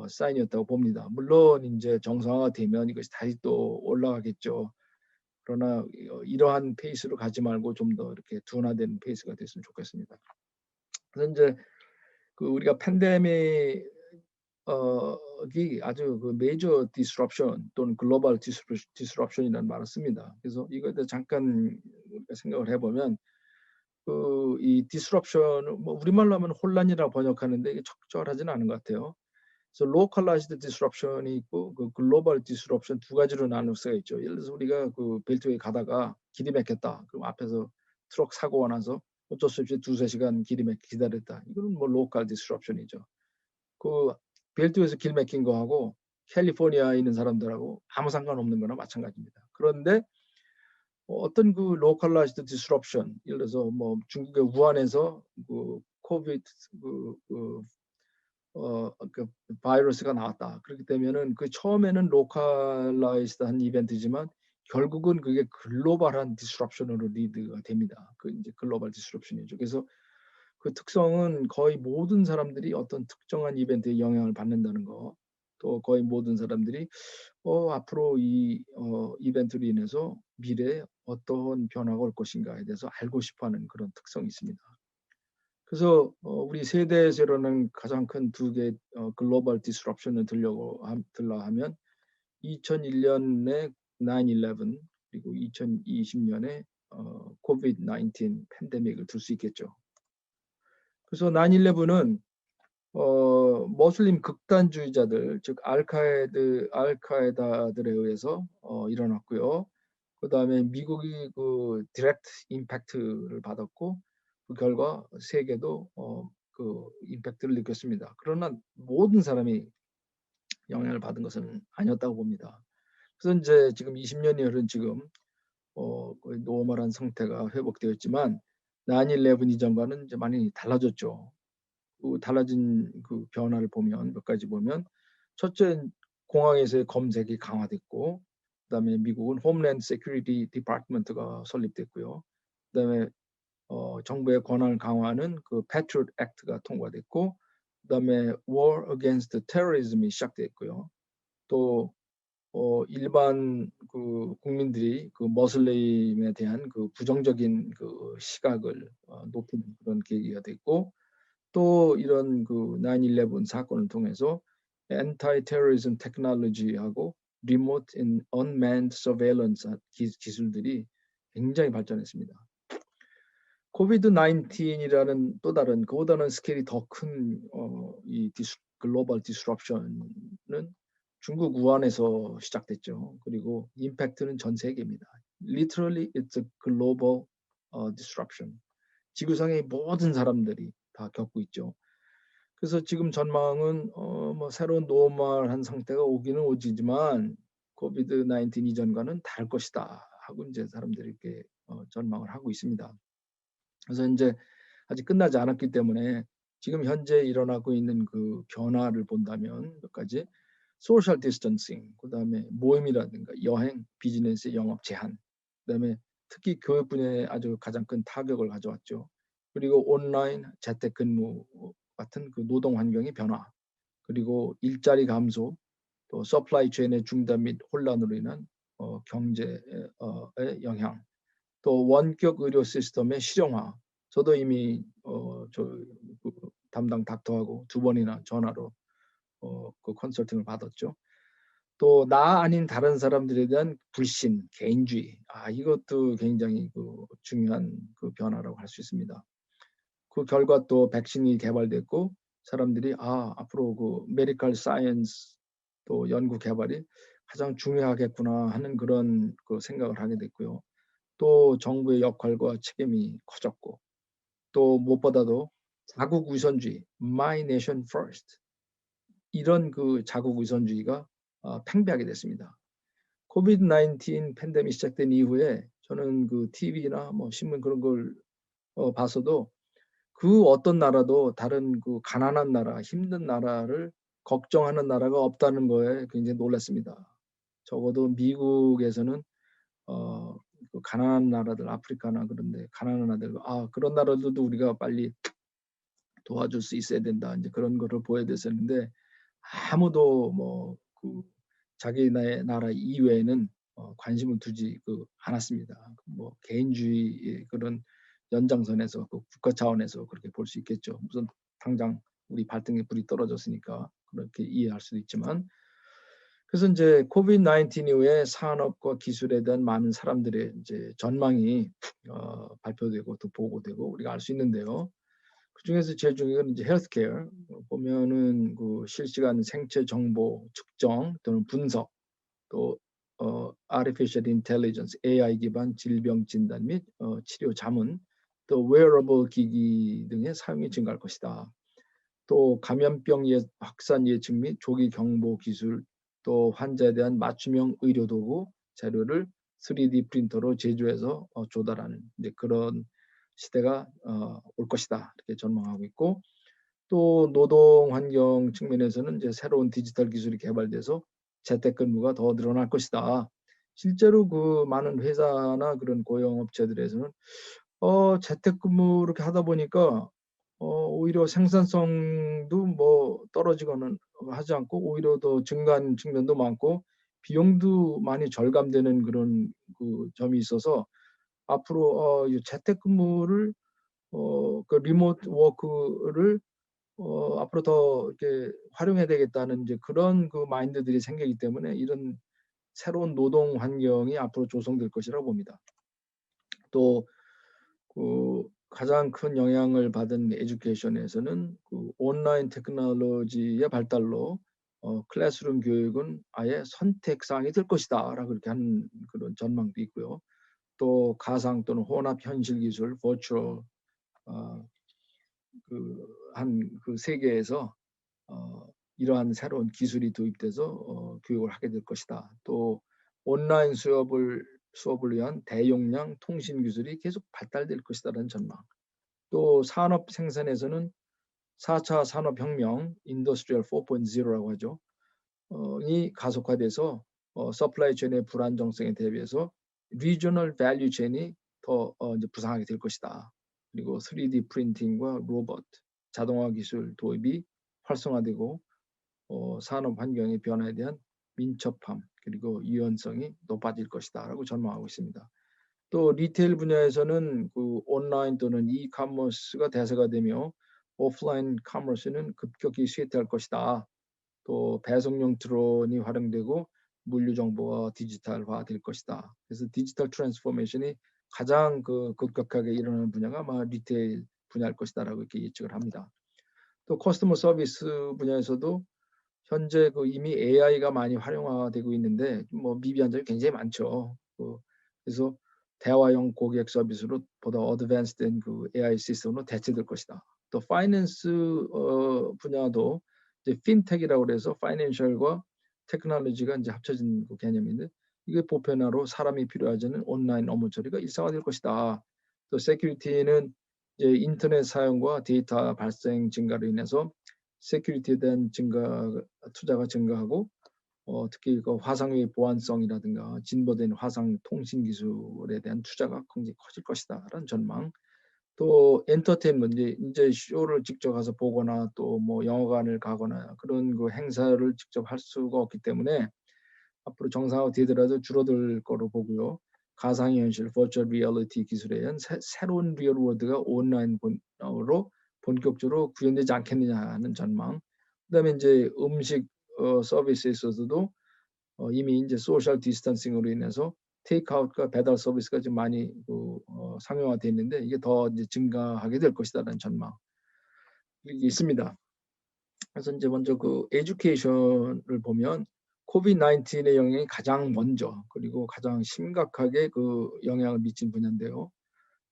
사인이었다고 봅니다. 물론 이제 정상화가 되면 이것이 다시 또 올라가겠죠. 그러나 이러한 페이스로 가지 말고 좀 더 이렇게 둔화되는 페이스가 됐으면 좋겠습니다. 그래서 이제 우리가 팬데믹이 아주 그 메이저 디스럽션 또는 글로벌 디스럽션이라는 말을 씁니다. 그래서 이거에 대해서 잠깐 우리가 생각을 해보면 이 디스럽션 뭐 우리말로 하면 혼란이라고 번역하는데 이게 적절하지는 않은 것 같아요. 그래서 localized disruption이 있고 그 글로벌 disruption 두 가지로 나눌 수가 있죠. 예를 들어서 우리가 그 벨트웨이 가다가 길이 막혔다. 그럼 앞에서 트럭 사고가 나서 어쩔 수 없이 두세 시간 길이 막히게 기다렸다. 이거는 뭐 local disruption이죠. 그 벨트웨이에서 길 막힌 거하고 캘리포니아에 있는 사람들하고 아무 상관없는 거나 마찬가지입니다. 그런데 어떤 그 localized disruption, 예를 들어서 뭐 중국의 우한에서 그 코비드 그 바이러스가 나왔다. 그렇기 때문에는 그 처음에는 로컬라이즈드한 이벤트지만 결국은 그게 글로벌한 디스럽션으로 리드가 됩니다. 그 이제 글로벌 디스럽션이죠. 그래서 그 특성은 거의 모든 사람들이 어떤 특정한 이벤트에 영향을 받는다는 거. 또 거의 모든 사람들이 앞으로 이 이벤트로 인해서 미래에 어떤 변화가 올 것인가에 대해서 알고 싶어하는 그런 특성이 있습니다. 그래서 우리 세대에서 일어나는 가장 큰 두 개 글로벌 디스럽션을 들라 하면 2001년에 9/11 그리고 2020년에 코비드 19 팬데믹을 들 수 있겠죠. 그래서 9/11은 머슬림 극단주의자들 즉 알카에다들에 의해서 일어났고요. 그다음에 미국이 그 디렉트 임팩트를 받았고 그 결과 세계도 그 임팩트를 느꼈습니다. 그러나 모든 사람이 영향을 받은 것은 아니었다고 봅니다. 그래서 이제 지금 20년이 흐른 지금 거의 노멀한 상태가 회복되었지만 9/11 이전과는 이제 많이 달라졌죠. 그 달라진 그 변화를 보면 몇 가지 보면 첫째 공항에서의 검색이 강화됐고 그다음에 미국은 홈랜드 세큐리티 디파트먼트가 설립됐고요. 그다음에 정부의 권한을 강화하는 그 패트리엇 액트가 통과됐고 그다음에 War Against Terrorism이 시작됐고요. 또 일반 그 국민들이 그 머슬림에 대한 그 부정적인 그 시각을 높이는 그런 계기가 됐고 또 이런 그 9/11 사건을 통해서 엔타이 테러리즘 테크놀로지하고 리모트 앤 언맨드 서베일런스 기술들이 굉장히 발전했습니다. 코비드 19이라는 또 다른 그보다는 스케일이 더 큰 이 글로벌 디스럽션은 중국 우한에서 시작됐죠. 그리고 임팩트는 전 세계입니다. Literally it's a global disruption. 지구상의 모든 사람들이 다 겪고 있죠. 그래서 지금 전망은 뭐 새로운 노멀한 상태가 오기는 오지만 코비드 19 이전과는 다를 것이다 하고 이제 사람들이 이렇게 전망을 하고 있습니다. 그래서 이제 아직 끝나지 않았기 때문에 지금 현재 일어나고 있는 그 변화를 본다면 몇 가지 소셜 디스턴싱, 그다음에 모임이라든가 여행, 비즈니스 영업 제한, 그다음에 특히 교육 분야에 아주 가장 큰 타격을 가져왔죠. 그리고 온라인 재택근무 같은 그 노동 환경의 변화, 그리고 일자리 감소, 또 서플라이 체인의 중단 및 혼란으로 인한 경제의 영향, 또 원격 의료 시스템의 실용화. 저도 이미 그 담당 닥터하고 두 번이나 전화로 그 컨설팅을 받았죠. 또 나 아닌 다른 사람들에 대한 불신, 개인주의. 이것도 굉장히 그 중요한 그 변화라고 할 수 있습니다. 그 결과 또 백신이 개발됐고 사람들이 앞으로 그 메디컬 사이언스 또 연구 개발이 가장 중요하겠구나 하는 그런 그 생각을 하게 됐고요. 또 정부의 역할과 책임이 커졌고 또 무엇보다도 자국 우선주의, My Nation First 이런 그 자국 우선주의가 팽배하게 됐습니다. 코비드 19 팬데믹 시작된 이후에 저는 그 TV나 뭐 신문 그런 걸 봐서도 그 어떤 나라도 다른 그 가난한 나라, 힘든 나라를 걱정하는 나라가 없다는 거에 굉장히 놀랐습니다. 적어도 미국에서는 그 가난한 나라들 아프리카나 그런 데 가난한 나라들 그런 나라들도 우리가 빨리 도와줄 수 있어야 된다. 이제 그런 거를 보여줬었는데 아무도 뭐 그 자기 나라 이외에는 관심을 두지 않았습니다. 뭐 개인주의의 그런 연장선에서 그 국가 차원에서 그렇게 볼 수 있겠죠. 우선 당장 우리 발등에 불이 떨어졌으니까 그렇게 이해할 수도 있지만 그래서 이제 코비드 19 이후에 산업과 기술에 대한 많은 사람들의 이제 전망이 발표되고 또 보고되고 우리가 알 수 있는데요. 그중에서 제일 중요한 건 이제 헬스케어 보면은 그 실시간 생체 정보 측정 또는 분석 또 artificial intelligence AI 기반 질병 진단 및 치료 자문 또 wearable 기기 등의 사용이 증가할 것이다. 또 감염병 확산 예측 및 조기 경보 기술 또 환자에 대한 맞춤형 의료 도구 자료를 3D 프린터로 제조해서 조달하는 이제 그런 시대가 올 것이다 이렇게 전망하고 있고 또 노동 환경 측면에서는 이제 새로운 디지털 기술이 개발돼서 재택근무가 더 늘어날 것이다. 실제로 그 많은 회사나 그런 고용업체들에서는 재택근무 이렇게 하다 보니까 오히려 생산성도 뭐 떨어지거나 하지 않고 오히려 더 증가한 측면도 많고 비용도 많이 절감되는 그런 그 점이 있어서 앞으로 이 재택근무를 그 리모트 워크를 앞으로 더 이렇게 활용해야 되겠다는 이제 그런 그 마인드들이 생기기 때문에 이런 새로운 노동 환경이 앞으로 조성될 것이라고 봅니다. 또 그 가장 큰 영향을 받은 에듀케이션에서는 그 온라인 테크놀로지의 발달로 클래스룸 교육은 아예 선택사항이 될 것이다라고 그렇게 하는 그런 전망도 있고요. 또 가상 또는 혼합 현실 기술, 버추얼 그 세계에서 이러한 새로운 기술이 도입돼서 교육을 하게 될 것이다. 또 온라인 수업을 위한 대용량 통신 기술이 계속 발달될 것이다라는 전망. 또 산업 생산에서는 4차 산업혁명, 인더스트리얼 4.0라고 하죠. 이 가속화돼서 서플라이 체인의 불안정성에 대비해서 리저널 밸류 체인이 더 이제 부상하게 될 것이다. 그리고 3D 프린팅과 로봇, 자동화 기술 도입이 활성화되고 산업 환경의 변화에 대한 민첩함 그리고 유연성이 높아질 것이다라고 전망하고 있습니다. 또 리테일 분야에서는 그 온라인 또는 이커머스가 대세가 되며 오프라인 커머스는 급격히 쇠퇴할 것이다. 또 배송용 드론이 활용되고 물류 정보가 디지털화 될 것이다. 그래서 디지털 트랜스포메이션이 가장 그 급격하게 일어나는 분야가 아마 리테일 분야일 것이다라고 이렇게 예측을 합니다. 또 커스터머 서비스 분야에서도 현재 그 이미 AI가 많이 활용화되고 있는데 뭐 미비한 점이 굉장히 많죠. 그래서 대화형 고객 서비스로 보다 어드밴스된 그 AI 시스템으로 대체될 것이다. 또 파이낸스 분야도 이제 핀텍이라고 그래서 파이낸셜과 테크놀로지가 이제 합쳐진 그 개념인데 이게 보편화로 사람이 필요하지 않은 온라인 업무 처리가 일상화될 것이다. 또 세큐리티는 이제 인터넷 사용과 데이터 발생 증가로 인해서 세큐리티에 대한 투자가 증가하고 특히 그 화상의 보안성이라든가 진보된 화상 통신 기술에 대한 투자가 굉장히 커질 것이다라는 전망. 또 엔터테인먼트 이제 쇼를 직접 가서 보거나 또 뭐 영화관을 가거나 그런 그 행사를 직접 할 수가 없기 때문에 앞으로 정상화 되더라도 줄어들 거로 보고요. 가상현실, 버추얼 리얼리티 기술에 의한 새로운 리얼월드가 온라인으로 본격적으로 구현되지 않겠느냐 하는 전망. 그다음에 이제 음식 서비스에 있어서도 이미 이제 소셜 디스턴싱으로 인해서 테이크아웃과 배달 서비스가 좀 많이 상용화돼 있는데 이게 더 이제 증가하게 될 것이다라는 전망 이게 있습니다. 그래서 이제 먼저 그 에듀케이션을 보면 코비드 19의 영향이 가장 먼저 그리고 가장 심각하게 그 영향을 미친 분야인데요.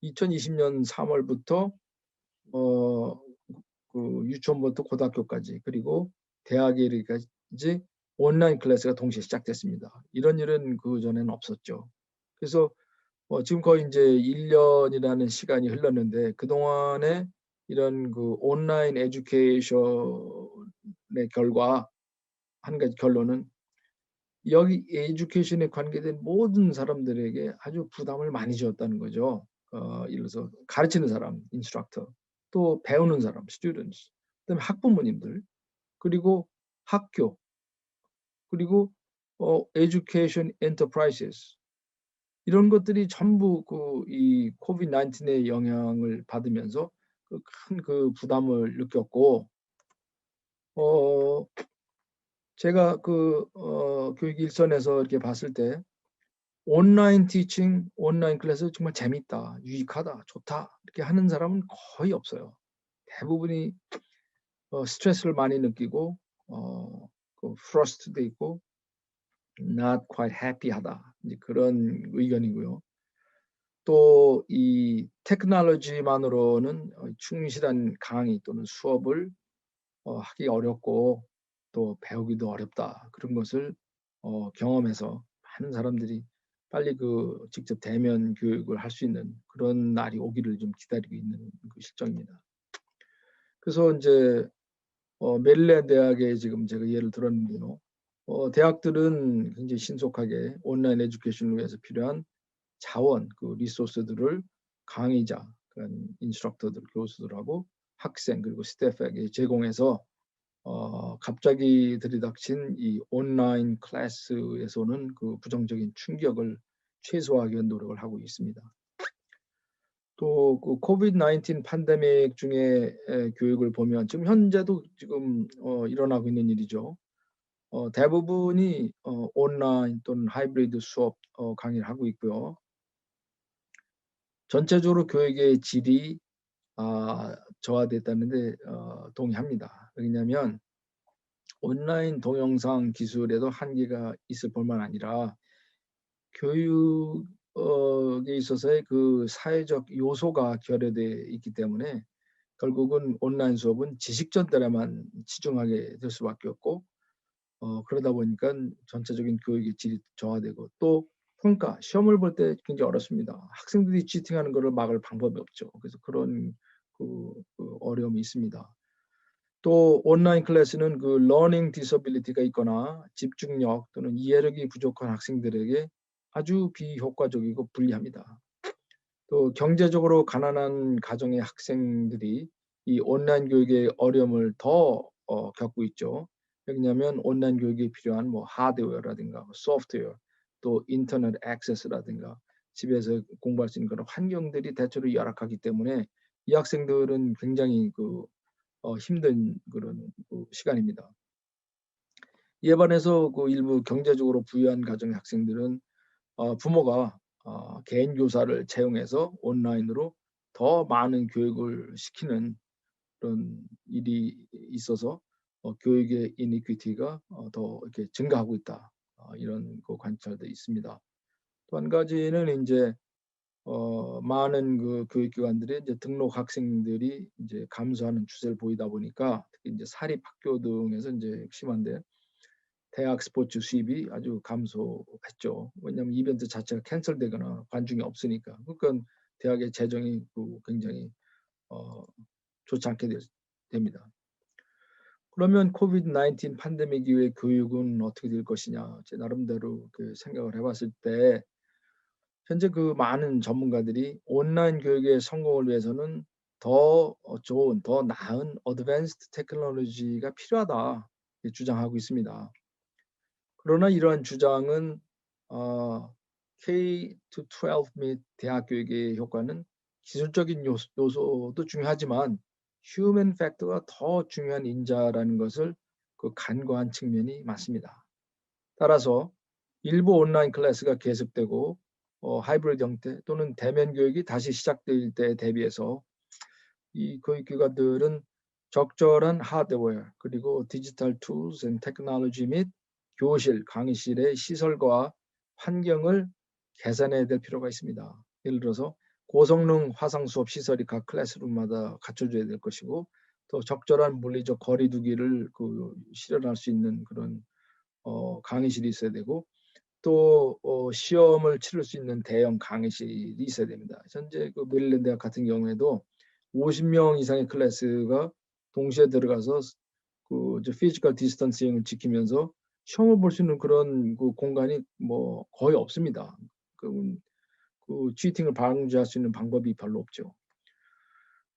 2020년 3월부터 그 유치원부터 고등학교까지 그리고 대학에 이르기까지 온라인 클래스가 동시에 시작됐습니다. 이런 일은 그 전에는 없었죠. 그래서 지금 거의 이제 1년이라는 시간이 흘렀는데 그 동안에 이런 그 온라인 에듀케이션의 결과 한 가지 결론은 여기 에듀케이션에 관계된 모든 사람들에게 아주 부담을 많이 줬다는 거죠. 예를 들어서 가르치는 사람, 인스트럭터, 또 배우는 사람, 스튜던트, 그다음에 학부모님들, 그리고 학교, 그리고 에듀케이션 엔터프라이즈스 이런 것들이 전부 그 이 코비드 19의 영향을 받으면서 큰 그 부담을 느꼈고 제가 교육 일선에서 이렇게 봤을 때 온라인 티칭, 온라인 클래스 정말 재밌다, 유익하다, 좋다 이렇게 하는 사람은 거의 없어요. 대부분이 스트레스를 많이 느끼고 그 프러스트도 있고 not quite happy하다 이제 그런 의견이고요. 또 이 테크놀로지만으로는 충실한 강의 또는 수업을 하기 어렵고 또 배우기도 어렵다. 그런 것을 경험해서 많은 사람들이 빨리 그 직접 대면 교육을 할 수 있는 그런 날이 오기를 좀 기다리고 있는 그 실정입니다. 그래서 이제 메릴랜드 대학에 지금 제가 예를 들었는데요. 대학들은 굉장히 신속하게 온라인 에듀케이션을 위해서 필요한 자원, 그 리소스들을 강의자, 그러니까 인스트럭터들, 교수들하고 학생 그리고 스태프에게 제공해서 갑자기 들이닥친 이 온라인 클래스에서는 그 부정적인 충격을 최소화하기 위한 노력을 하고 있습니다. 또 그 코비드 19 팬데믹 중에 교육을 보면 지금 현재도 지금 일어나고 있는 일이죠. 대부분이 온라인 또는 하이브리드 수업 강의를 하고 있고요. 전체적으로 교육의 질이 저하됐다는데 동의합니다. 왜냐하면 온라인 동영상 기술에도 한계가 있을 뿐만 아니라 교육에 있어서의 그 사회적 요소가 결여되어 있기 때문에 결국은 온라인 수업은 지식 전달에만 치중하게 될 수밖에 없고 그러다 보니까 전체적인 교육의 질이 저하되고 또 평가, 시험을 볼 때 굉장히 어렵습니다. 학생들이 치팅하는 것을 막을 방법이 없죠. 그래서 그런 그 어려움이 있습니다. 또 온라인 클래스는 그 러닝 디서빌리티가 있거나 집중력 또는 이해력이 부족한 학생들에게 아주 비효과적이고 불리합니다. 또 경제적으로 가난한 가정의 학생들이 이 온라인 교육의 어려움을 더 겪고 있죠. 왜냐하면 온라인 교육에 필요한 뭐 하드웨어라든가 소프트웨어 또 인터넷 액세스라든가 집에서 공부할 수 있는 그런 환경들이 대체로 열악하기 때문에 이 학생들은 굉장히 힘든 그런 시간입니다. 이에 반해서 그 일부 경제적으로 부유한 가정의 학생들은 부모가 개인 교사를 채용해서 온라인으로 더 많은 교육을 시키는 그런 일이 있어서 교육의 이니퀴티가 더 이렇게 증가하고 있다. 이런 그 관찰도 있습니다. 또 한 가지는 이제 많은 그 교육기관들의 이제 등록 학생들이 이제 감소하는 추세를 보이다 보니까 특히 이제 사립학교 등에서 이제 심한데 대학 스포츠 수입이 아주 감소했죠. 왜냐하면 이벤트 자체가 캔슬되거나 관중이 없으니까. 그러니까 대학의 재정이 굉장히 좋지 않게 됩니다. 그러면 코비드 19 팬데믹 이후의 교육은 어떻게 될 것이냐? 제 나름대로 그 생각을 해봤을 때 현재 그 많은 전문가들이 온라인 교육의 성공을 위해서는 더 좋은, 더 나은 어드밴스드 테크놀로지가 필요하다 주장하고 있습니다. 그러나 이러한 주장은 K-12 및 대학 교육의 효과는 기술적인 요소도 중요하지만 휴먼 팩터가 더 중요한 인자라는 것을 간과한 측면이 많습니다. 따라서 일부 온라인 클래스가 계속되고 하이브리드 형태 또는 대면 교육이 다시 시작될 때에 대비해서 이 교육기관들은 적절한 하드웨어 그리고 디지털 툴스 앤 테크놀로지 및 교실, 강의실의 시설과 환경을 개선해야 될 필요가 있습니다. 예를 들어서 고성능 화상 수업 시설이 각 클래스룸마다 갖춰져야 될 것이고 또 적절한 물리적 거리두기를 실현할 수 있는 그런 강의실이 있어야 되고 또 시험을 치를 수 있는 대형 강의실이 있어야 됩니다. 현재 그 메릴랜드 대학 같은 경우에도 50명 이상의 클래스가 동시에 들어가서 피지컬 디스턴싱을 지키면서 시험을 볼 수 있는 그런 공간이 뭐 거의 없습니다. 그 치팅을 방지할 수 있는 방법이 별로 없죠.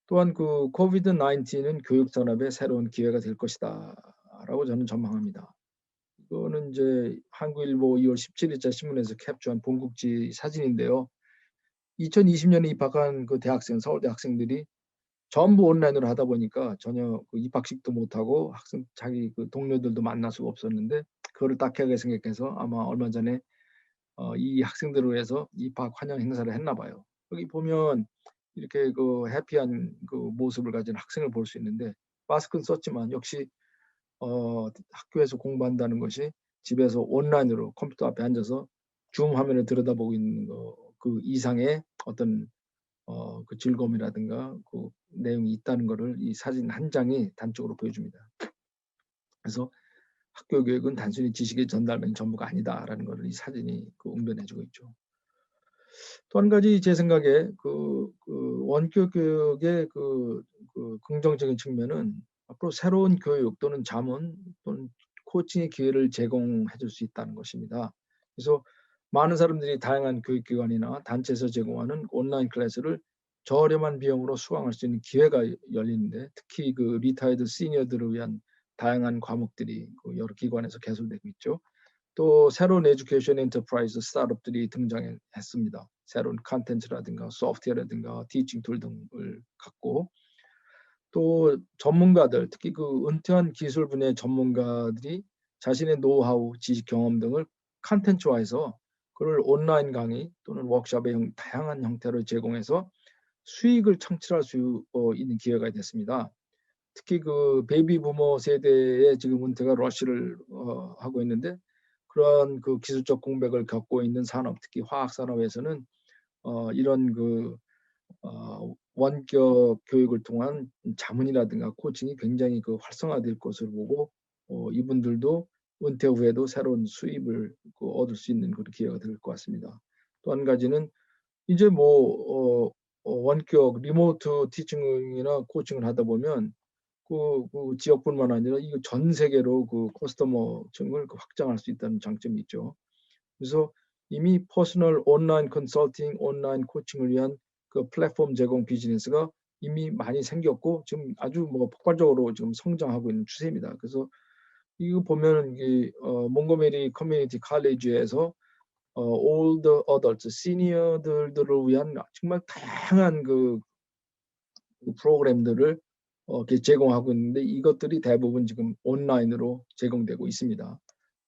또한 코비드 19은 교육 산업의 새로운 기회가 될 것이다라고 저는 전망합니다. 이거는 이제 한국일보 2월 17일자 신문에서 캡처한 본국지 사진인데요. 2020년에 입학한 그 대학생, 서울대 학생들이 전부 온라인으로 하다 보니까 전혀 입학식도 못하고 자기 동료들도 만날 수가 없었는데 그거를 딱하게 생각해서 아마 얼마 전에 이 학생들을 위해서 입학 환영 행사를 했나 봐요. 여기 보면 이렇게 해피한 모습을 가진 학생을 볼 수 있는데 마스크는 썼지만 역시 학교에서 공부한다는 것이 집에서 온라인으로 컴퓨터 앞에 앉아서 줌 화면을 들여다보고 있는 그 이상의 어떤 그 즐거움이라든가 그 내용이 있다는 것을 이 사진 한 장이 단적으로 보여줍니다. 그래서 학교 교육은 단순히 지식의 전달만 전부가 아니다라는 것을 이 사진이 웅변해주고 있죠. 또 한 가지 제 생각에 원격 교육의 긍정적인 측면은 앞으로 새로운 교육 또는 자문 또는 코칭의 기회를 제공해 줄 수 있다는 것입니다. 그래서 많은 사람들이 다양한 교육기관이나 단체에서 제공하는 온라인 클래스를 저렴한 비용으로 수강할 수 있는 기회가 열리는데 특히 리타이어드 시니어들을 위한 다양한 과목들이 여러 기관에서 개설되고 있죠. 또 새로운 에듀케이션 엔터프라이즈 스타트업들이 등장했습니다. 새로운 컨텐츠라든가 소프트웨어라든가 티칭 툴 등을 갖고 또 전문가들 특히 그 은퇴한 기술 분야의 전문가들이 자신의 노하우, 지식, 경험 등을 컨텐츠화해서 그걸 온라인 강의 또는 워크숍의 다양한 형태로 제공해서 수익을 창출할 수 있는 기회가 됐습니다. 특히 그 베이비 부머 세대의 지금 은퇴가 러쉬를 하고 있는데 그러한 그 기술적 공백을 겪고 있는 산업, 특히 화학 산업에서는 이런 그 원격 교육을 통한 자문이라든가 코칭이 굉장히 그 활성화될 것으로 보고 이분들도 은퇴 후에도 새로운 수입을 얻을 수 있는 그런 기회가 될 것 같습니다. 또 한 가지는 이제 뭐 원격 리모트 티칭이나 코칭을 하다 보면 그 지역뿐만 아니라 이거 전 세계로 그 커스터머층을 확장할 수 있다는 장점이 있죠. 그래서 이미 퍼스널 온라인 컨설팅, 온라인 코칭을 위한 그 플랫폼 제공 비즈니스가 이미 많이 생겼고 지금 아주 뭐 폭발적으로 지금 성장하고 있는 추세입니다. 그래서 이거 보면은 이 몽고메리 커뮤니티 칼리지에서 올더 어덜트, 시니어들을 위한 정말 다양한 그 프로그램들을 이렇게 제공하고 있는데 이것들이 대부분 지금 온라인으로 제공되고 있습니다.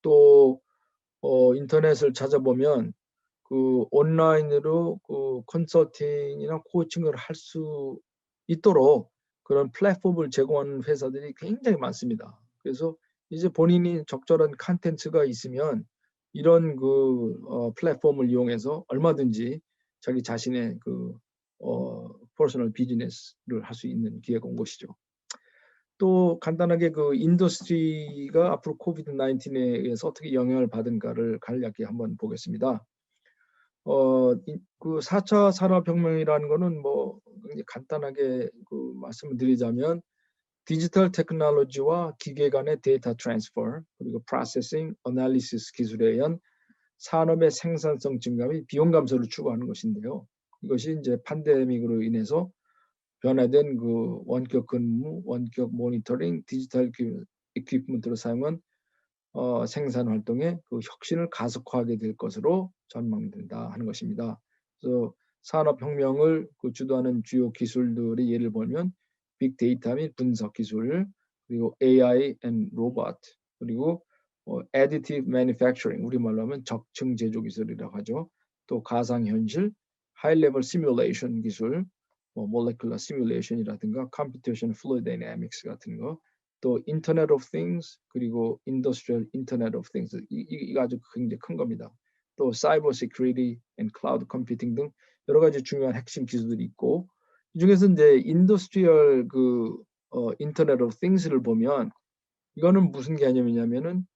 또 인터넷을 찾아보면 그 온라인으로 그 컨설팅이나 코칭을 할 수 있도록 그런 플랫폼을 제공하는 회사들이 굉장히 많습니다. 그래서 이제 본인이 적절한 컨텐츠가 있으면 이런 그 플랫폼을 이용해서 얼마든지 자기 자신의 그 퍼스널 비즈니스를 할 수 있는 기회가 온 것이죠. 또 간단하게 그 인더스트리가 앞으로 코비드 19에 의해서 어떻게 영향을 받은가를 간략히 한번 보겠습니다. 그 4차 산업혁명이라는 거는 뭐 간단하게 그 말씀을 드리자면 디지털 테크놀로지와 기계 간의 데이터 트랜스퍼 그리고 프로세싱, 어널리시스 기술에 의한 산업의 생산성 증가 및 비용 감소를 추구하는 것인데요. 이것이 이제 팬데믹으로 인해서 변화된 그 원격 근무, 원격 모니터링, 디지털 이퀴프먼트를 사용한 생산 활동의 그 혁신을 가속화하게 될 것으로 전망된다 하는 것입니다. 그래서 산업혁명을 그 주도하는 주요 기술들의 예를 보면 빅데이터 및 분석 기술, 그리고 AI and 로봇, 그리고 additive manufacturing, 우리말로 하면 적층 제조 기술이라고 하죠. 또 가상현실, 하이레벨 시뮬레이션 기술, molecular simulation이라든가 computation fluid dynamics 같은 거, 또 Internet of Things 그리고 Industrial Internet of Things 이거 아주 굉장히 큰 겁니다. 또 Cyber Security and Cloud Computing 등 여러 가지 중요한 핵심 기술들이 있고 이 중에서 이제 Industrial 그 Internet of Things를 보면 이거는 무슨 개념이냐면은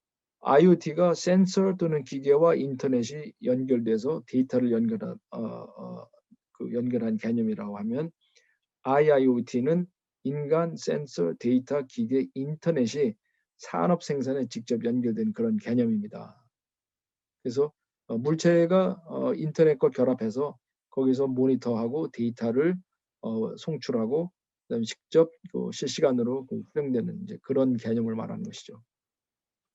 IoT가 센서 또는 기계와 인터넷이 연결돼서 데이터를 연결한 개념이라고 하면 IIoT는 인간, 센서, 데이터, 기계, 인터넷이 산업 생산에 직접 연결된 그런 개념입니다. 그래서 물체가 인터넷과 결합해서 거기서 모니터하고 데이터를 송출하고 그다음에 직접 실시간으로 활용되는 이제 그런 개념을 말하는 것이죠.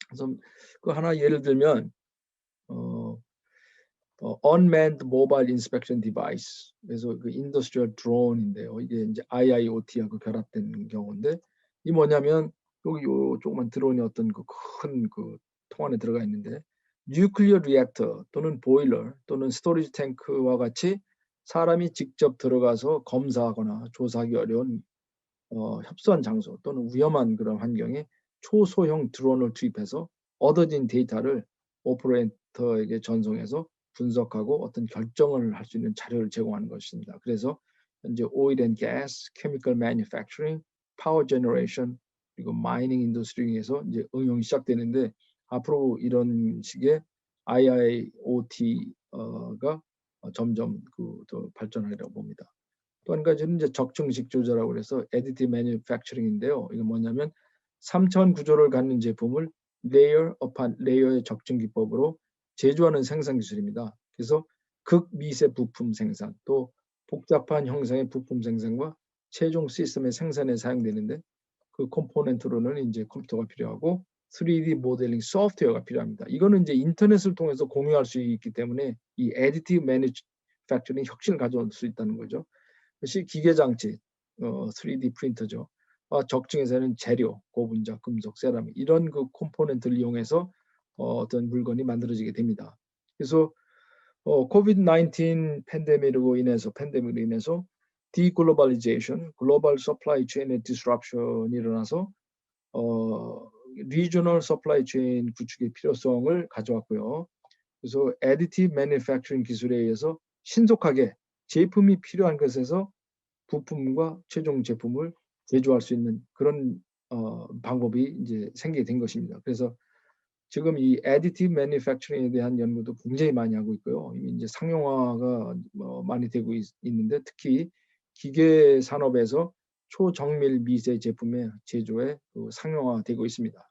그래서 그 하나 예를 들면 unmanned mobile inspection device. 그래서 그 industrial drone인데요. 이게 이제 IIoT하고 결합된 경우인데 이 뭐냐면 여기 요 조그만 드론이 어떤 그 큰 그 통 안에 들어가 있는데 뉴클리어 리액터 또는 보일러 또는 스토리지 탱크와 같이 사람이 직접 들어가서 검사하거나 조사하기 어려운 협소한 장소 또는 위험한 그런 환경에 초소형 드론을 투입해서 얻어진 데이터를 오퍼레이터에게 전송해서 분석하고 어떤 결정을 할 수 있는 자료를 제공하는 것입니다. 그래서 현재 오일 앤 가스, 케미컬 매뉴팩처링, 파워 제너레이션 그리고 마이닝 인더스트리에서 이제 응용이 시작되는데 앞으로 이런 식의 IIoT가 점점 더 발전하리라고 봅니다. 또 한 가지는 이제 적층식 조절이라고 그래서 additive manufacturing인데요. 이건 뭐냐면 3차원 구조를 갖는 제품을 레이어 upon 레이어의 적층 기법으로 제조하는 생산 기술입니다. 그래서 극미세 부품 생산, 또 복잡한 형상의 부품 생산과 최종 시스템의 생산에 사용되는데 그 컴포넌트로는 이제 컴퓨터가 필요하고 3D 모델링 소프트웨어가 필요합니다. 이거는 이제 인터넷을 통해서 공유할 수 있기 때문에 이 additive 매니팩처링 혁신을 가져올 수 있다는 거죠. 그것이 기계장치, 3D 프린터죠. 적층에서는 재료, 고분자, 금속, 세라믹 이런 그 컴포넌트를 이용해서 어떤 물건이 만들어지게 됩니다. 그래서 코비드-19 팬데믹으로 인해서 디글로벌리제이션, 글로벌 서플라이 체인의 디스럽션이 일어나서 리저널 서플라이 체인 구축의 필요성을 가져왔고요. 그래서 애디티브 매니팩처링 기술에 의해서 신속하게 제품이 필요한 것에서 부품과 최종 제품을 제조할 수 있는 그런 방법이 이제 생기게 된 것입니다. 그래서 지금 이 additive manufacturing에 대한 연구도 굉장히 많이 하고 있고요. 이미 이제 상용화가 많이 되고 있는데 특히 기계 산업에서 초정밀 미세 제품의 제조에 상용화되고 있습니다.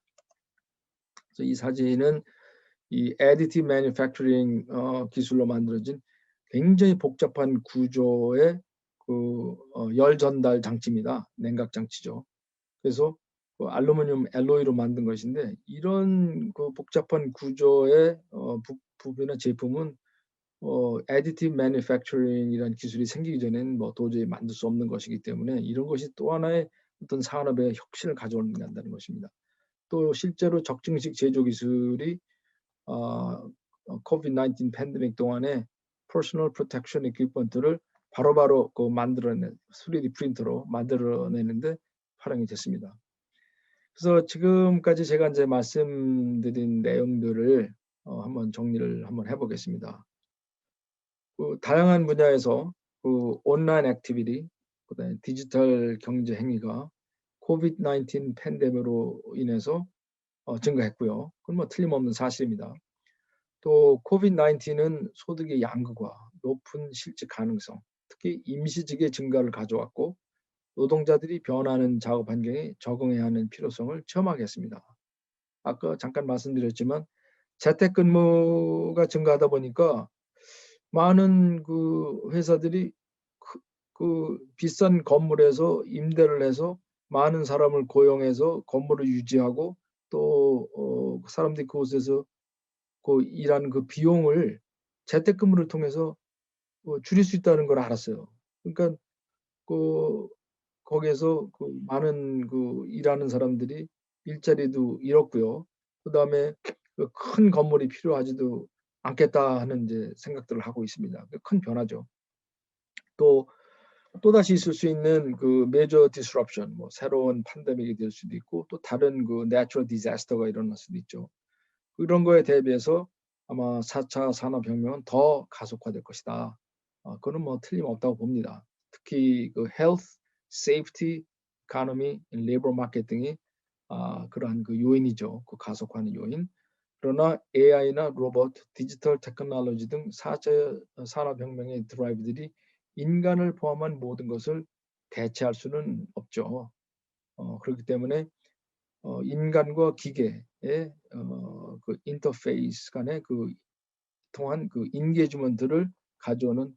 그래서 이 사진은 이 additive manufacturing 기술로 만들어진 굉장히 복잡한 구조의 열 전달 장치입니다. 냉각 장치죠. 그래서 알루미늄 알로이로 만든 것인데 이런 복잡한 구조의 부품이나 제품은 additive manufacturing이라는 기술이 생기기 전에는 도저히 만들 수 없는 것이기 때문에 이런 것이 또 하나의 어떤 산업의 혁신을 가져온다는 것입니다. 또 실제로 적증식 제조 기술이 코비드-19 팬데믹 동안에 퍼스널 프로텍션 이퀴먼트를 바로바로 만들어낸 3D 프린터로 만들어내는데 활용이 됐습니다. 그래서 지금까지 제가 이제 말씀드린 내용들을 한번 정리를 한번 해보겠습니다. 다양한 분야에서 온라인 액티비티, 그다음에 디지털 경제 행위가 코비드-19 팬데믹으로 인해서 증가했고요. 그건 틀림없는 사실입니다. 또 코비드-19은 소득의 양극화, 높은 실직 가능성, 특히 임시직의 증가를 가져왔고 노동자들이 변하는 작업 환경에 적응해야 하는 필요성을 체험하게 했습니다. 아까 잠깐 말씀드렸지만 재택근무가 증가하다 보니까 많은 회사들이 비싼 건물에서 임대를 해서 많은 사람을 고용해서 건물을 유지하고 또 사람들이 그곳에서 일하는 비용을 재택근무를 통해서 줄일 수 있다는 걸 알았어요. 그러니까 거기에서 많은 일하는 사람들이 일자리도 잃었고요. 그다음에 큰 건물이 필요하지도 않겠다 하는 이제 생각들을 하고 있습니다. 큰 변화죠. 또다시 있을 수 있는 메이저 디스럽션, 새로운 팬데믹이 될 수도 있고 또 다른 내추럴 디자스터가 일어날 수도 있죠. 이런 거에 대비해서 아마 4차 산업혁명은 더 가속화될 것이다. 그건 틀림없다고 봅니다. 특히 health, safety, economy, labor market 등이 그러한 요인이죠. 가속화하는 요인. 그러나 AI나 로봇, 디지털 테크놀로지 등 4차 산업혁명의 드라이브들이 인간을 포함한 모든 것을 대체할 수는 없죠. 그렇기 때문에 인간과 기계의 인터페이스 간의 통한 인게이지먼트를 가져오는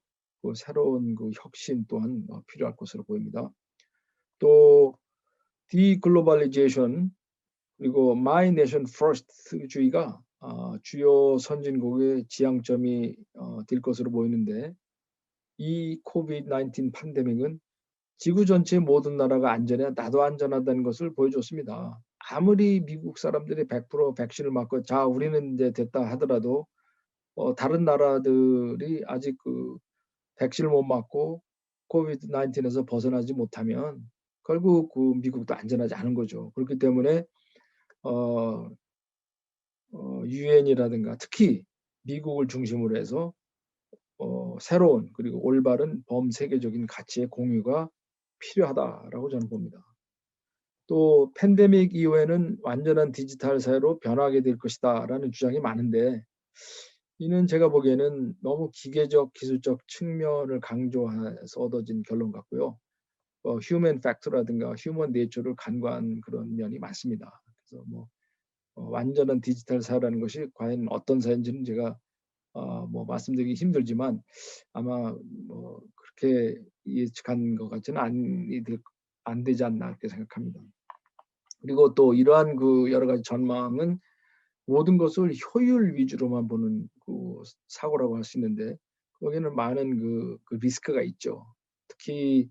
새로운 혁신 또한 필요할 것으로 보입니다. 또 디글로벌리제이션 그리고 마이 내션 퍼스트주의가 주요 선진국의 지향점이 될 것으로 보이는데 이 코비드-19 팬데믹은 지구 전체의 모든 나라가 안전해 나도 안전하다는 것을 보여줬습니다. 아무리 미국 사람들이 100% 백신을 맞고 자 우리는 이제 됐다 하더라도 다른 나라들이 아직 백신을 못 맞고 코비드-19에서 벗어나지 못하면 결국 미국도 안전하지 않은 거죠. 그렇기 때문에 유엔이라든가 특히 미국을 중심으로 해서 새로운 그리고 올바른 범세계적인 가치의 공유가 필요하다라고 저는 봅니다. 또 팬데믹 이후에는 완전한 디지털 사회로 변하게 될 것이다라는 주장이 많은데 이는 제가 보기에는 너무 기계적 기술적 측면을 강조해서 얻어진 결론 같고요. 휴먼 팩터라든가 휴먼 네이처를 간과한 그런 면이 많습니다. 그래서 완전한 디지털 사회라는 것이 과연 어떤 사회인지는 제가 말씀드리기 힘들지만 아마 그렇게 예측한 것 같지는 안 되지 않나 그렇게 생각합니다. 그리고 또 이러한 여러 가지 전망은 모든 것을 효율 위주로만 보는 사고라고 할 수 있는데 거기는 많은 그 리스크가 있죠. 특히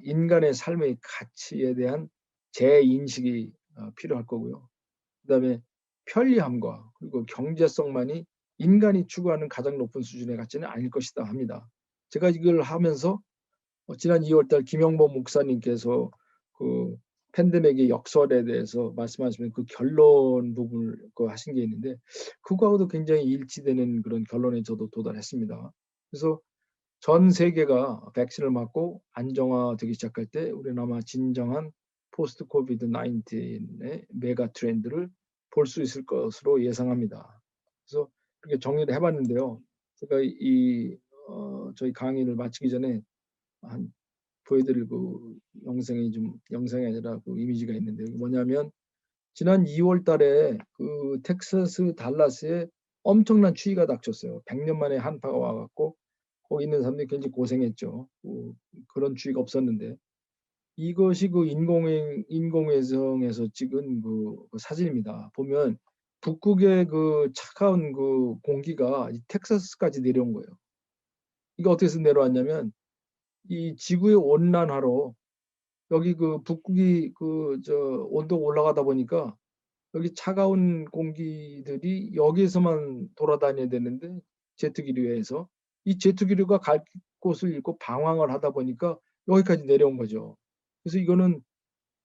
인간의 삶의 가치에 대한 재인식이 필요할 거고요. 그다음에 편리함과 그리고 경제성만이 인간이 추구하는 가장 높은 수준의 가치는 아닐 것이다 합니다. 제가 이걸 하면서 지난 2월 달 김영범 목사님께서 그 팬데믹의 역설에 대해서 말씀하시면 그 결론 부분을 하신 게 있는데 그거하고도 굉장히 일치되는 그런 결론에 저도 도달했습니다. 그래서 전 세계가 백신을 맞고 안정화되기 시작할 때 우리는 아마 진정한 포스트 코비드 19의 메가 트렌드를 볼 수 있을 것으로 예상합니다. 그래서 그렇게 정리를 해봤는데요. 제가 저희 강의를 마치기 전에 한 보여드릴 그 영상이 아니라 그 이미지가 있는데 뭐냐면 지난 2월 달에 그 텍사스 달라스에 엄청난 추위가 닥쳤어요. 100년 만에 한파가 와갖고 거기 있는 사람들이 굉장히 고생했죠. 그런 추위가 없었는데 이것이 그 인공위성에서 찍은 그 사진입니다. 보면 북극의 그 차가운 그 공기가 이 텍사스까지 내려온 거예요. 이거 어떻게 해서 내려왔냐면 이 지구의 온난화로 여기 그 북극이 온도가 올라가다 보니까 여기 차가운 공기들이 여기에서만 돌아다녀야 되는데 제트기류에서 이 제트기류가 갈 곳을 잃고 방황을 하다 보니까 여기까지 내려온 거죠. 그래서 이거는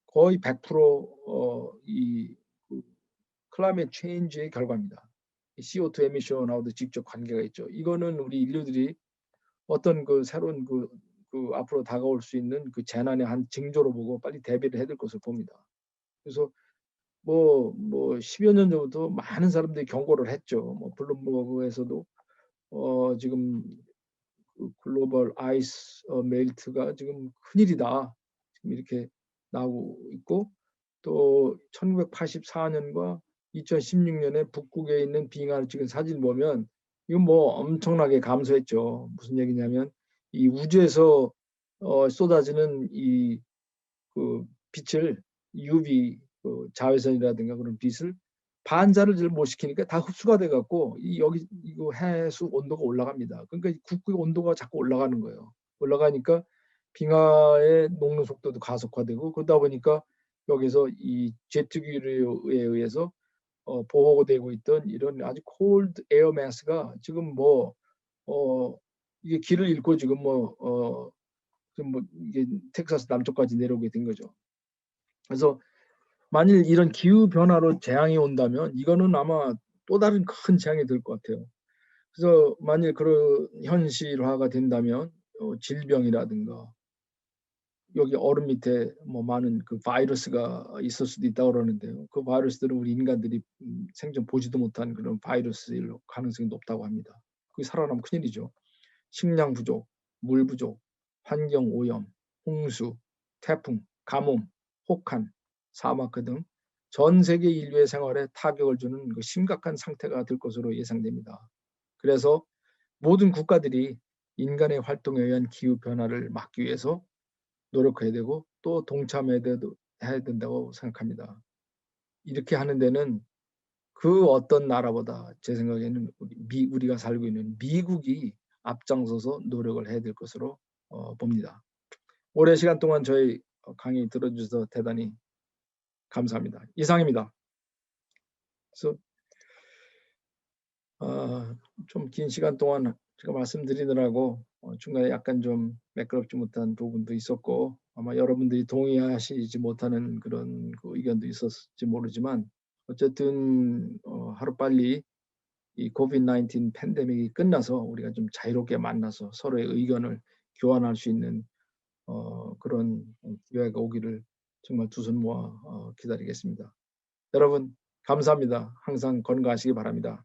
거의 100%이 클라이밋 체인지의 결과입니다. CO2 에미션하고도 직접 관계가 있죠. 이거는 우리 인류들이 어떤 그 새로운 그 앞으로 다가올 수 있는 그 재난의 한 징조로 보고 빨리 대비를 해야 될 것을 봅니다. 그래서 10여 년 전부터 많은 사람들이 경고를 했죠. 블룸버그에서도 지금 그 글로벌 아이스 멜트가 지금 큰일이다. 지금 이렇게 나오고 있고 또 1984년과 2016년에 북극에 있는 빙하를 찍은 사진 보면 이건 엄청나게 감소했죠. 무슨 얘기냐면 이 우주에서 쏟아지는 이 그 빛을 UV 자외선이라든가 그런 빛을 반사를 잘 못 시키니까 다 흡수가 돼 갖고 여기 이거 해수 온도가 올라갑니다. 그러니까 북극의 온도가 자꾸 올라가는 거예요. 올라가니까 빙하의 녹는 속도도 가속화되고 그러다 보니까 여기서 이 제트기류에 의해서 보호되고 있던 이런 아주 콜드 에어 매스가 지금 이게 길을 잃고 지금 이게 텍사스 남쪽까지 내려오게 된 거죠. 그래서 만일 이런 기후 변화로 재앙이 온다면 이거는 아마 또 다른 큰 재앙이 될 것 같아요. 그래서 만일 그런 현실화가 된다면 질병이라든가 여기 얼음 밑에 많은 그 바이러스가 있을 수도 있다고 그러는데요. 그 바이러스들은 우리 인간들이 생전 보지도 못한 그런 바이러스일 가능성이 높다고 합니다. 그게 살아나면 큰일이죠. 식량 부족, 물 부족, 환경 오염, 홍수, 태풍, 가뭄, 혹한, 사막화 등 전 세계 인류의 생활에 타격을 주는 그 심각한 상태가 될 것으로 예상됩니다. 그래서 모든 국가들이 인간의 활동에 의한 기후 변화를 막기 위해서 노력해야 되고 또 동참해야 된다고 생각합니다. 이렇게 하는 데는 그 어떤 나라보다 제 생각에는 우리가 살고 있는 미국이 앞장서서 노력을 해야 될 것으로 봅니다. 오랜 시간 동안 저희 강의 들어주셔서 대단히 감사합니다. 이상입니다. 그래서 좀 긴 시간 동안 제가 말씀드리느라고 중간에 약간 좀 매끄럽지 못한 부분도 있었고 아마 여러분들이 동의하시지 못하는 그런 그 의견도 있었을지 모르지만 어쨌든 하루빨리 이 코비드-19 팬데믹이 끝나서 우리가 좀 자유롭게 만나서 서로의 의견을 교환할 수 있는 그런 기회가 오기를 정말 두 손 모아 기다리겠습니다. 여러분 감사합니다. 항상 건강하시기 바랍니다.